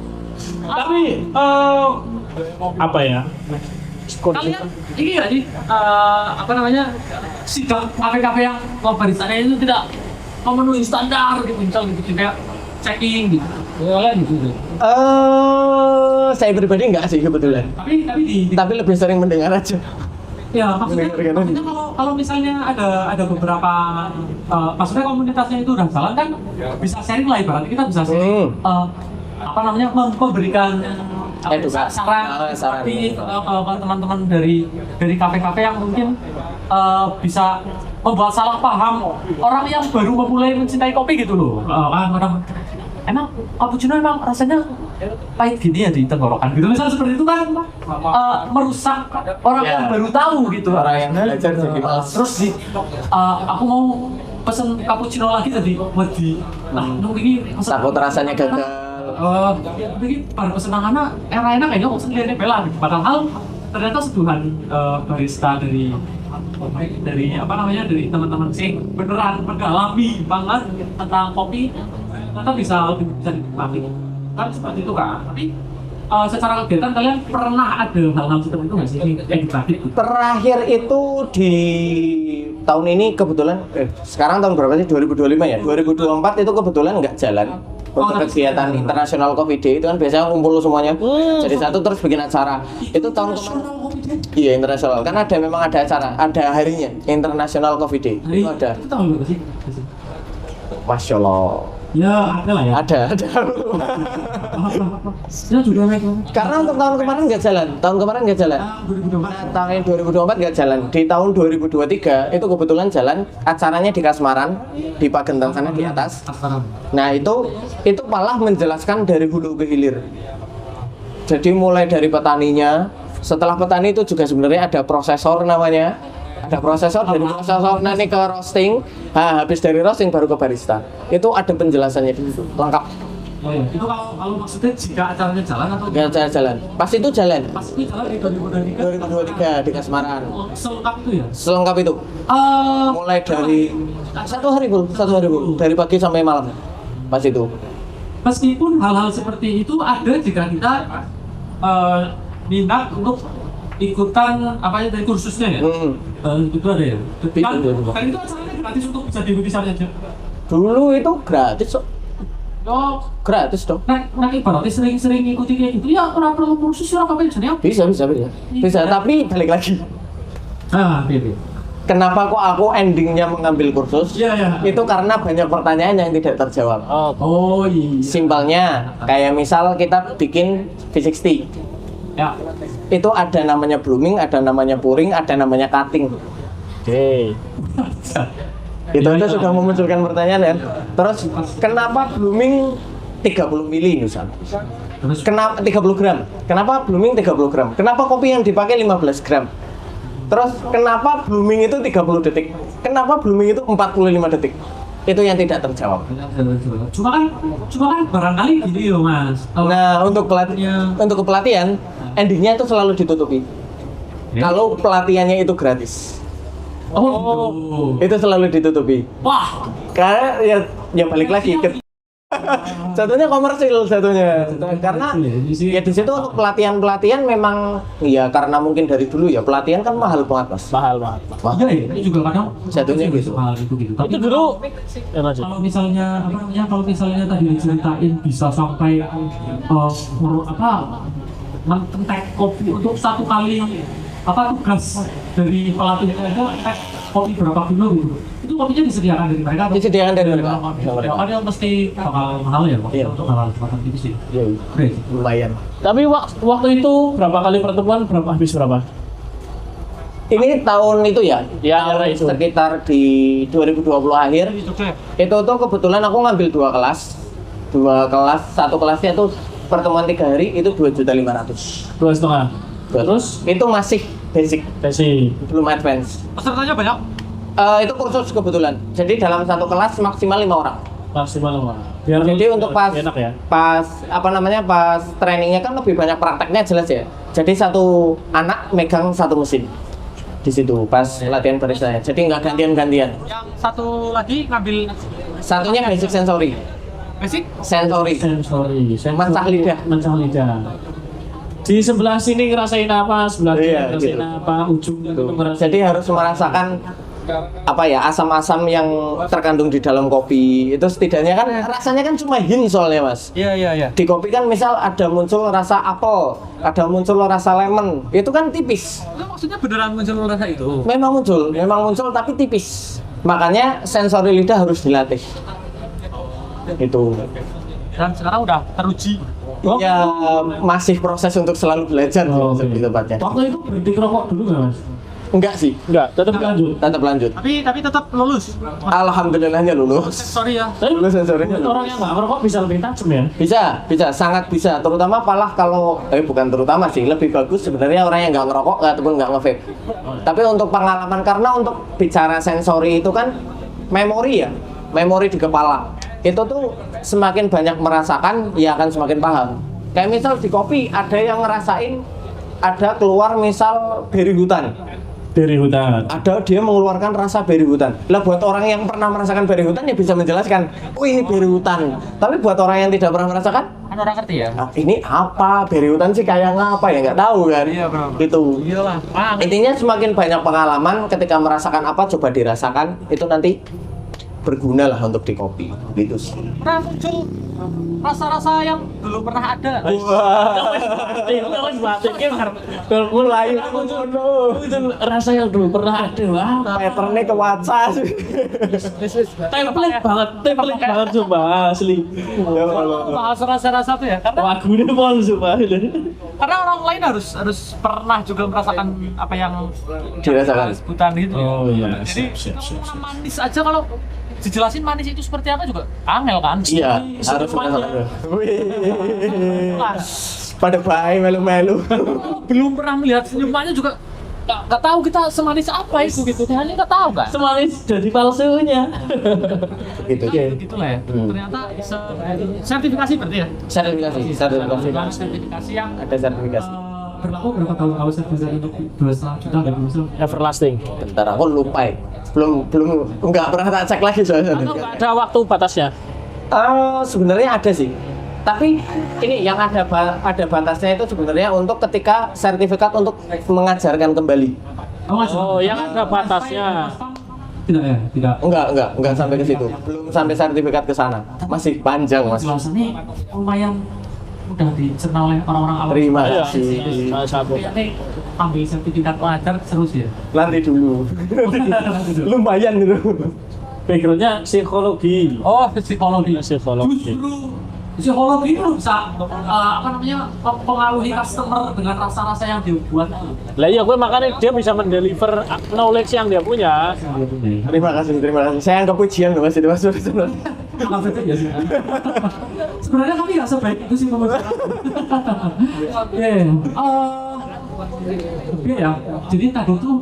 Tapi apa ya? Kalian ini ya sih apa namanya sidang kafe-kafe yang baristanya itu tidak memenuhi standar gitu misal gitu kayak checking gitu. Ya gitu. Saya pribadi enggak sih kebetulan. Tapi lebih sering mendengar aja. Ya maksudnya kalau misalnya ada beberapa maksudnya komunitasnya itu udah jalan kan bisa sharing lah ibaratnya kita bisa sharing apa namanya memberikan Edukasi. saran seperti ke teman-teman dari kafe-kafe yang mungkin bisa membuat salah paham orang yang baru memulai mencintai kopi gitu loh. Orang emang cappuccino emang rasanya pahit gini ya di tenggorokan gitu. Misal seperti itu kan merusak orang yang baru tahu gitu. Orang yang belajar jadi males. Terus aku mau pesen cappuccino lagi tadi ini pesen Takut rasanya gagal. ini baru pesen anak enak kayaknya mau pesen dia bela padahal ternyata seduhan barista dari apa namanya dari teman-teman sih beneran mendalami banget tentang kopi ternyata bisa dinikmati kan seperti itu kan. Tapi secara kegiatan kalian pernah ada hal-hal seperti itu nggak sih yang dibagi? Terakhir itu di tahun ini kebetulan sekarang tahun berapa sih? 2025 ya? 2024 itu kebetulan nggak jalan untuk kegiatan internasional Coffee Day. Itu kan biasanya kumpul semuanya jadi satu terus bikin acara. Itu tahun kemarin. Iya, internasional. Kan memang ada acara, ada harinya International Coffee Day. Itu ada. Itu tahun berapa sih? Masya Allah. Ya ada lah ya. Ada. Ya juga Karena untuk tahun kemarin nggak jalan. Tahun kemarin nggak jalan. Nah, tahun 2024 nggak jalan. Di tahun 2023 itu kebetulan jalan. Acaranya di Kasmaran, di Pagentan sana di atas. Nah itu malah menjelaskan dari hulu ke hilir. Jadi mulai dari petaninya. Setelah petani itu juga sebenarnya ada prosesor namanya. Ada prosesor, dari prosesor nanti ke roasting. Habis dari roasting baru ke barista. Itu ada penjelasannya di situ, lengkap. Oh, iya. Itu kalau maksudnya jika acaranya jalan atau Nggak jalan. Pas itu jalan. pas itu jalan di 2023 2023 di Kasmaran. selengkap itu ya? Selengkap itu. Mulai dari satu hari full, dari pagi sampai malam. Pas itu. Meskipun hal-hal seperti itu ada jika kita minat untuk ikutan apa ya dari kursusnya ya? Itu ada ya? Kan itu acaranya gratis untuk bisa diikuti saja. Dulu itu gratis kok. Oh, Gratis dong. nah ibaratnya sering-sering ngikuti kayak gitu ya orang perlu kursus ya apa jadi apa? Bisa, tapi balik lagi. Iya. Kenapa kok aku endingnya mengambil kursus? Iya. Itu karena banyak pertanyaan yang tidak terjawab. Oh iya. Simpelnya, kayak misal kita bikin V60. Ya. Itu ada namanya blooming, ada namanya pouring, ada namanya cutting. Oke. Itu sudah memunculkan pertanyaan kan. Terus kenapa blooming 30 mili misalnya? Kenapa 30 gram? Kenapa blooming 30 gram? Kenapa kopi yang dipakai 15 gram? Terus kenapa blooming itu 30 detik? Kenapa blooming itu 45 detik? Itu yang tidak terjawab. Cuma kan barangkali gini loh Mas. Nah, untuk pelatihan endingnya itu selalu ditutupi. Kalau pelatihannya itu gratis. Itu selalu ditutupi. Wah. Karena ya balik lagi ke satunya komersil karena ya di situ untuk pelatihan memang ya karena mungkin dari dulu ya pelatihan kan mahal banget Mas. Mahal banget. Iya, ini juga kadang Jatuhnya gitu. Mahal itu gitu. Tapi Itu dulu kalau misalnya tadi diceritain bisa sampai mentek kopi untuk satu kali tugas dari pelatih itu kopi berapa kilo gitu. Itu kopinya disediakan dari mereka. Disediakan dari mereka. Ya kan yang pasti bakal mahal ya Pak. Iya. Untuk hal semacam itu sih. Iya, lumayan. Tapi waktu itu berapa kali pertemuan habis berapa? Ini tahun itu ya? Ya, tahun itu. sekitar di 2020 akhir. Itu tuh kebetulan aku ngambil dua kelas. Satu kelasnya tuh pertemuan 3 hari itu 2.500.000. 2,5. Terus itu masih basic, belum advance. Pesertanya banyak? Itu kursus kebetulan. Jadi dalam satu kelas maksimal 5 orang. Maksimal 5. Biar Jadi untuk pas enak ya. pas trainingnya kan lebih banyak prakteknya jelas ya. Jadi satu anak megang satu mesin di situ pas latihan baristanya. Jadi nggak gantian-gantian. Yang satu lagi ngambil Satunya basic sensory. basic? Sensory. Mencah lidah. Di sebelah sini ngerasain apa, sebelah sini Iya, ngerasain gitu. apa, ujungnya itu ngerasain. Jadi harus merasakan apa ya asam-asam yang terkandung di dalam kopi itu setidaknya kan rasanya kan cuma hint soalnya Mas. Iya. Di kopi kan misal ada muncul rasa apel, ada muncul rasa lemon, itu kan tipis. Itu maksudnya beneran muncul rasa itu? Memang muncul tapi tipis. Makanya sensori lidah harus dilatih. Itu. Dan sekarang udah teruji. Ya masih proses untuk selalu belajar Oh, lebih oke. tepatnya. Waktu itu berhenti rokok dulu nggak Mas? Enggak sih, Enggak, tetap lanjut. tetap lanjut. Tapi tetap lulus. Alhamdulillahnya lulus. Sorry ya. Tapi Lulus sensornya. orang yang nggak ngerokok bisa lebih tajam ya. Bisa, sangat bisa. Terutama malah kalau, bukan terutama sih, lebih bagus sebenarnya orang yang nggak ngerokok ataupun nggak nge-vape. Tapi untuk pengalaman, karena untuk bicara sensori itu kan memori ya, memori di kepala. Itu tuh semakin banyak merasakan, ya akan semakin paham. Kayak misal di kopi, ada yang ngerasain, ada keluar misal beri hutan. Dari hutan. Ada dia mengeluarkan rasa beri hutan. Lah buat orang yang pernah merasakan beri hutan ya bisa menjelaskan, oh ini beri hutan. Tapi buat orang yang tidak pernah merasakan, Kan orang ngerti ya. ah, ini apa? Beri hutan sih kayak ngapa ya, nggak tahu kan? Iya, benar. Gitu. Iyalah. Intinya semakin banyak pengalaman ketika merasakan apa coba dirasakan, itu nanti berguna lah untuk di kopi. Gitu sih. Pernah muncul rasa-rasa yang belum pernah ada. Mulai itu rasa yang dulu pernah ada. Wah, Patternnya ke WhatsApp. template banget coba asli. Bahas rasa-rasa tuh ya. Lagunya pun coba. Karena orang lain harus pernah juga merasakan apa yang Dirasakan. sebutan gitu. Oh iya. Jadi Siap. manis aja kalau dijelasin manis itu seperti apa juga angel kan? Iya, harus merasakan. Pada baik melu-melu. Belum pernah melihat senyumannya juga nggak tahu kita semanis apa itu gitu. Hanya nggak tahu kan? Semanis jadi palsunya. Gitu. Gitu lah ya. Ternyata sertifikasi berarti ya. Sertifikasi. Sertifikasi yang Ada sertifikasi. berlaku berapa tahun kalau sertifikasi untuk 2,5 juta nggak bisa? Everlasting. Bentar, aku lupa ya. Belum nggak pernah tak cek lagi soalnya. Atau nggak ada waktu batasnya? Sebenarnya ada sih. Tapi ini yang ada batasnya itu sebenarnya untuk ketika sertifikat untuk mengajarkan kembali. Oh, yang ada batasnya. Tidak ya, tidak. Enggak sampai ke situ. Belum sampai sertifikat ke sana. Masih panjang, Mas. Penjelasannya lumayan udah dicerna oleh orang-orang awam. Terima Iya. kasih. Salah satu. Ini ambil sertifikat pengajar seru sih ya. Nanti dulu. Lumayan itu. Backgroundnya psikologi. Oh, psikologi. Psikologi. Justru psikologi itu bisa mempengaruhi customer dengan rasa-rasa yang dia buat. Lah iya, gue makanya dia bisa mendeliver knowledge yang dia punya. Terima kasih. Saya anggap pujian loh, Mas. Itu Mas. Maksudnya ya sih. Sebenarnya kami nggak sebaik itu sih menurut saya. Oke. Oke ya. Jadi tadi tuh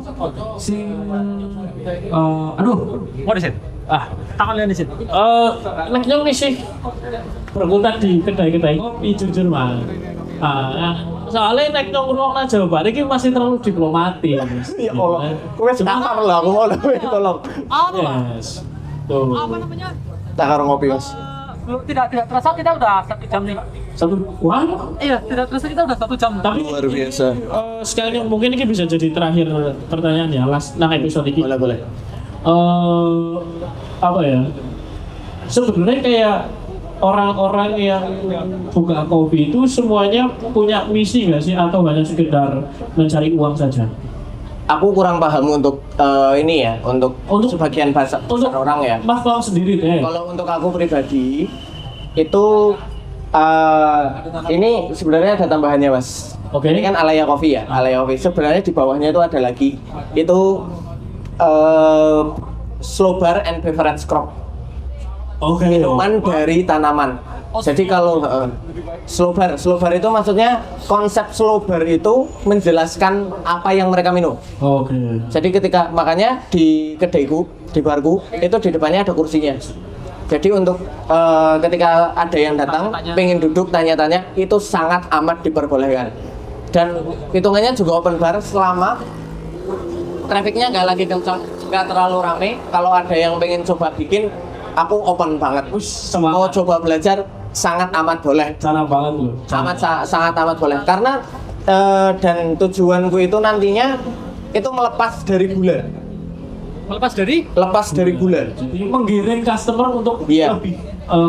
what is it? Tangannya di situ. Nek nyong nih sih berkutat di kedai-kedai kopi jujur mah. Soalnya nek nyong ngomong jawaban ini masih terlalu diplomatis. Ya Allah. Kowe sakar lah aku mau tolong. Yes. Tuh. Apa namanya? Sakar ngopi, Mas. Tidak terasa kita udah 1 jam nih. Satu. Wah. Iya, tidak terasa kita udah 1 jam. Tapi Luar biasa. sekalian mungkin ini bisa jadi terakhir pertanyaan ya, last nang episode ini. Boleh. Apa ya? Sebenarnya kayak orang-orang yang buka kopi itu semuanya punya misi nggak sih atau hanya sekedar mencari uang saja? Aku kurang paham untuk ini ya, untuk sebagian besar orang ya. Mas tahu sendiri deh. Kalau untuk aku pribadi itu ini sebenarnya ada tambahannya, Mas. Oke. Ini kan Alaya Coffee ya, Alaya Coffee. Sebenarnya di bawahnya itu ada lagi. Itu slow bar and beverage crop. Oke. Minuman dari tanaman. Jadi kalau slow bar itu maksudnya konsep slow bar itu menjelaskan apa yang mereka minum. Oke. Jadi ketika makanya di kedaiku, di barku itu di depannya ada kursinya. Jadi untuk ketika ada yang datang pengen duduk tanya-tanya itu sangat amat diperbolehkan. Dan hitungannya juga open bar selama trafiknya nggak lagi kencang, nggak terlalu rame. Kalau ada yang pengen coba bikin, aku open banget. Mau coba belajar sangat amat boleh. Sana banget loh. Sangat amat boleh. Karena dan tujuanku itu nantinya itu melepas dari gula. Lepas dari gula. Jadi menggiring customer untuk Iya. lebih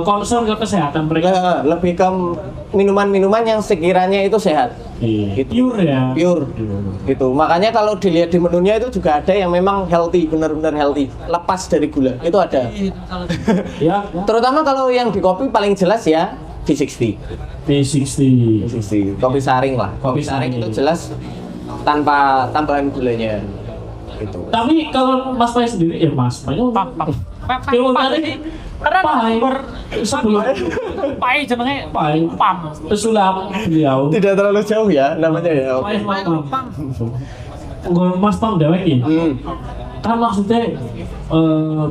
concern ke kesehatan mereka. Lebih ke minuman-minuman yang sekiranya itu sehat. Gitu. Pure ya. Pure. Gitu. Makanya kalau dilihat di menunya itu juga ada yang memang healthy, benar-benar healthy. Lepas dari gula. Itu ada. Ya. Terutama kalau yang di kopi paling jelas ya V60. P60. V60. Kopi saring lah. Kopi saring itu jelas tanpa tambahan gulanya. gitu. Tapi kalau Mas Pai sendiri ya Mas Pai film tadi Karena Pai sebelum Pai jenenge Pai Pam. pesulap beliau Tidak terlalu jauh ya namanya ya. Pai Mas Pam dewek ya. Kan maksudnya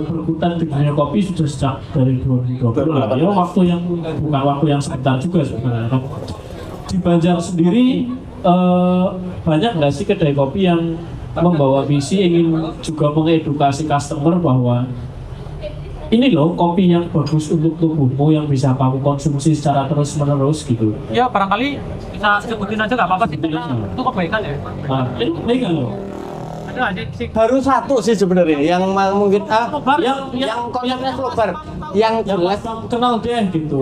berkutan di dunia kopi sudah sejak dari 2020 lah. Ya waktu yang bukan waktu yang sebentar juga sebenarnya. Di Banjar sendiri banyak nggak sih kedai kopi yang membawa visi ingin juga mengedukasi customer bahwa ini loh kopi yang bagus untuk tubuhmu yang bisa kamu konsumsi secara terus menerus gitu. Ya barangkali bisa sebutin aja nggak apa-apa sih. Itu kebaikan ya. Nah, ini kan loh. Ada aja sih. Baru satu sih sebenarnya yang mungkin Yang konsepnya slow bar, yang jelas kenal deh gitu.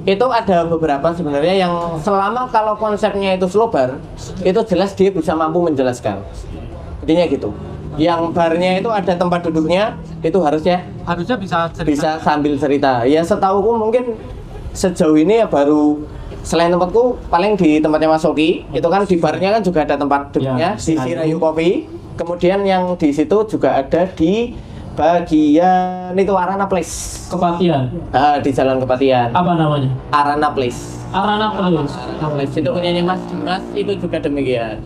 itu ada beberapa sebenarnya yang selama kalau konsepnya itu slow bar, itu jelas dia bisa mampu menjelaskan. Intinya gitu. Yang barnya itu ada tempat duduknya, itu harusnya Bisa cerita. bisa sambil cerita. Ya setauku mungkin sejauh ini ya baru selain tempatku paling di tempatnya Mas Oki, itu kan di barnya kan juga ada tempat duduknya Ya, di Sirayu Coffee. Kemudian yang di situ juga ada di bagian itu Arana Place. Kepatian. Di Jalan Kepatian. Apa namanya? Arana Place. Arana Place. Arana Place itu punyanya Mas Dimas itu juga demikian.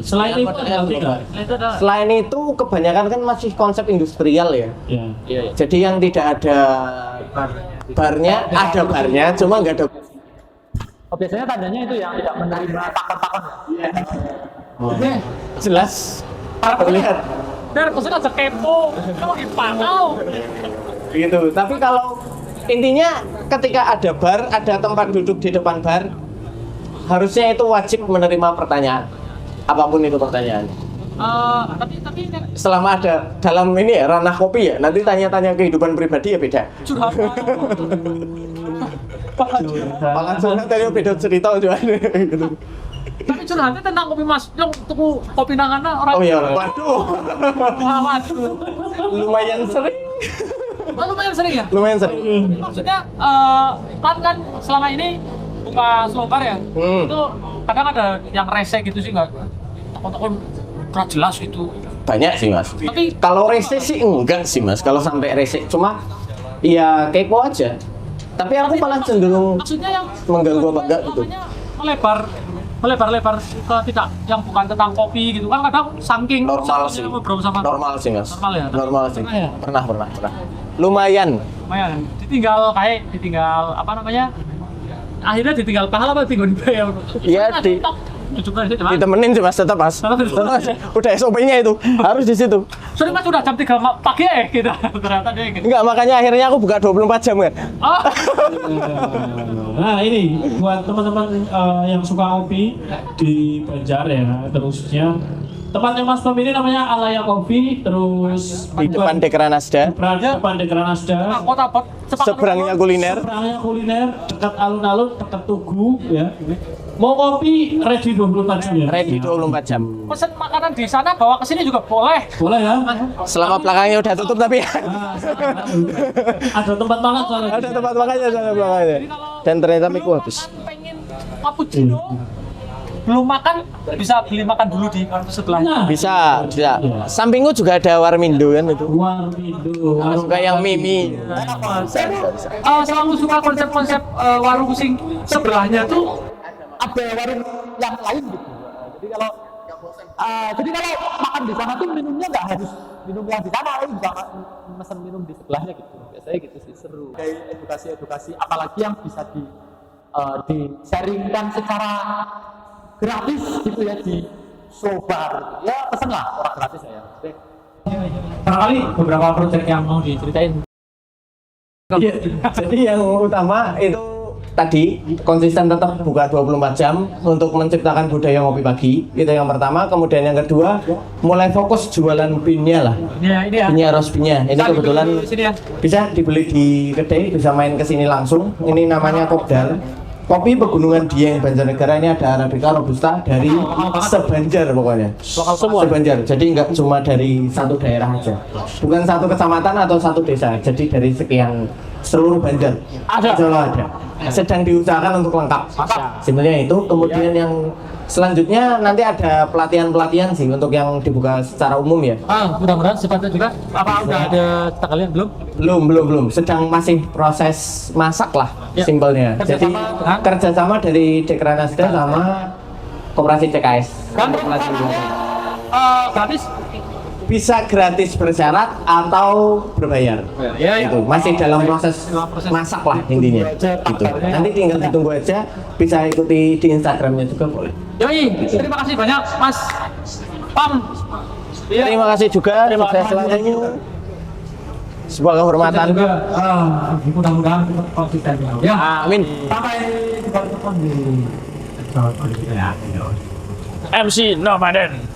Selain itu ada lagi nggak? Itu ada. Selain itu kebanyakan kan masih konsep industrial ya. Ya. Jadi yang tidak ada barnya, ada barnya, cuma nggak ada. Biasanya tandanya itu yang tidak menerima takon-takon. Jelas terlihat Dan maksudnya aja kepo, kamu dipantau. gitu. Tapi kalau intinya ketika ada bar, ada tempat duduk di depan bar, harusnya itu wajib menerima pertanyaan, apapun itu pertanyaan. Tapi Selama ada dalam ini ya ranah kopi ya, nanti tanya-tanya kehidupan pribadi ya beda. curhat. Malah soalnya tadi beda cerita juga gitu. Tapi curhatnya tentang kopi Mas yang tuku kopi nangana orang. Oh iya, waduh, Waduh. lumayan sering, Lumayan sering ya? lumayan sering. Maksudnya kan selama ini buka slow bar ya. Itu kadang ada yang rese gitu sih nggak? Takut-takut kurang jelas itu. Banyak sih mas. Tapi Kalau rese sih enggak sih mas. Kalau sampai rese cuma ya kepo aja. Tapi aku malah cenderung maksudnya yang mengganggu apa enggak gitu. namanya melebar ke tidak yang bukan tentang kopi gitu kan kadang saking Normal sih. ngobrol sama Normal sih mas. Normal ya? Normal sih. Pernah ya? Pernah. Lumayan. lumayan ditinggal apa namanya akhirnya ditinggal pahala apa ditinggal dibayar Iya, ditemenin sih mas tetap mas. Udah SOP-nya itu harus di situ. sorry mas udah jam 3 pagi gitu ternyata dia gitu Enggak, makanya akhirnya aku buka 24 jam kan. oh Nah ini buat teman-teman yang suka kopi di Banjar ya, terusnya tempatnya Mas Pam ini namanya Alaya Coffee, terus Di depan Dekra Nasda, depan Dekra Nasda, kota pot seberangnya kuliner. seberangnya kuliner, dekat alun-alun, dekat Tugu ya. Mau kopi ready 24 jam ya? Ready 24 jam. pesen makanan di sana bawa ke sini juga boleh Boleh ya? Selama belakangnya udah tutup tapi Ada tempat makan soalnya. ada tempat makannya sana belakangnya. Dan ternyata miku habis. pengen cappuccino belum makan bisa beli makan dulu di sebelahnya Bisa. Sampingku juga ada Warmindo kan itu. Warmindo. Suka yang Mimi. selalu suka konsep-konsep warung sing sebelahnya tuh ada warung yang lain gitu. Jadi kalau makan di sana tuh minumnya nggak harus minum yang di sana, bisa mesen minum di sebelahnya gitu. Biasanya gitu sih seru. Kayak edukasi apalagi yang bisa di-sharingkan secara gratis gitu ya di sobar. Ya pesen lah orang gratis ya. Barangkali beberapa proyek yang mau diceritain. Jadi yang utama itu tadi konsisten tetap buka 24 jam untuk menciptakan budaya ngopi pagi. Itu yang pertama. Kemudian yang kedua, mulai fokus jualan pinnya lah. Ini ya. Pinnya roast pinnya. Ini kebetulan Sini ya. bisa dibeli di kedai, bisa main ke sini langsung. Ini namanya Kopdar. Kopi Pegunungan Dieng Banjarnegara ini ada Arabica Robusta dari sebanjar pokoknya. Semua sebanjar. Jadi nggak cuma dari satu daerah aja. Bukan satu kecamatan atau satu desa. Jadi dari sekian seluruh Banjar. Ada. Sedang diusahakan untuk lengkap. Simpelnya itu. Kemudian yang Selanjutnya nanti ada pelatihan-pelatihan sih untuk yang dibuka secara umum ya. Mudah-mudahan sifatnya juga apa udah ada kita kalian belum? Belum. Sedang masih proses masak lah, Ya. simpelnya. Jadi Kerjasama dengan- kerjasama dari Dekranasda sama Koperasi CKS. Kan? Untuk pelatihan belajar. Gratis? Bisa gratis bersyarat atau berbayar. Ya, Itu masih dalam proses masak lah intinya. Gitu. Nanti tinggal ditunggu aja. Bisa ikuti di Instagramnya juga boleh. Yoi, terima kasih banyak Mas Pam. Iya. Terima kasih juga. Terima Sukses kasih. selalu. Sebuah kehormatan. juga mudah-mudahan konsisten ya. Amin. Sampai kita ketemu di MC Nomaden.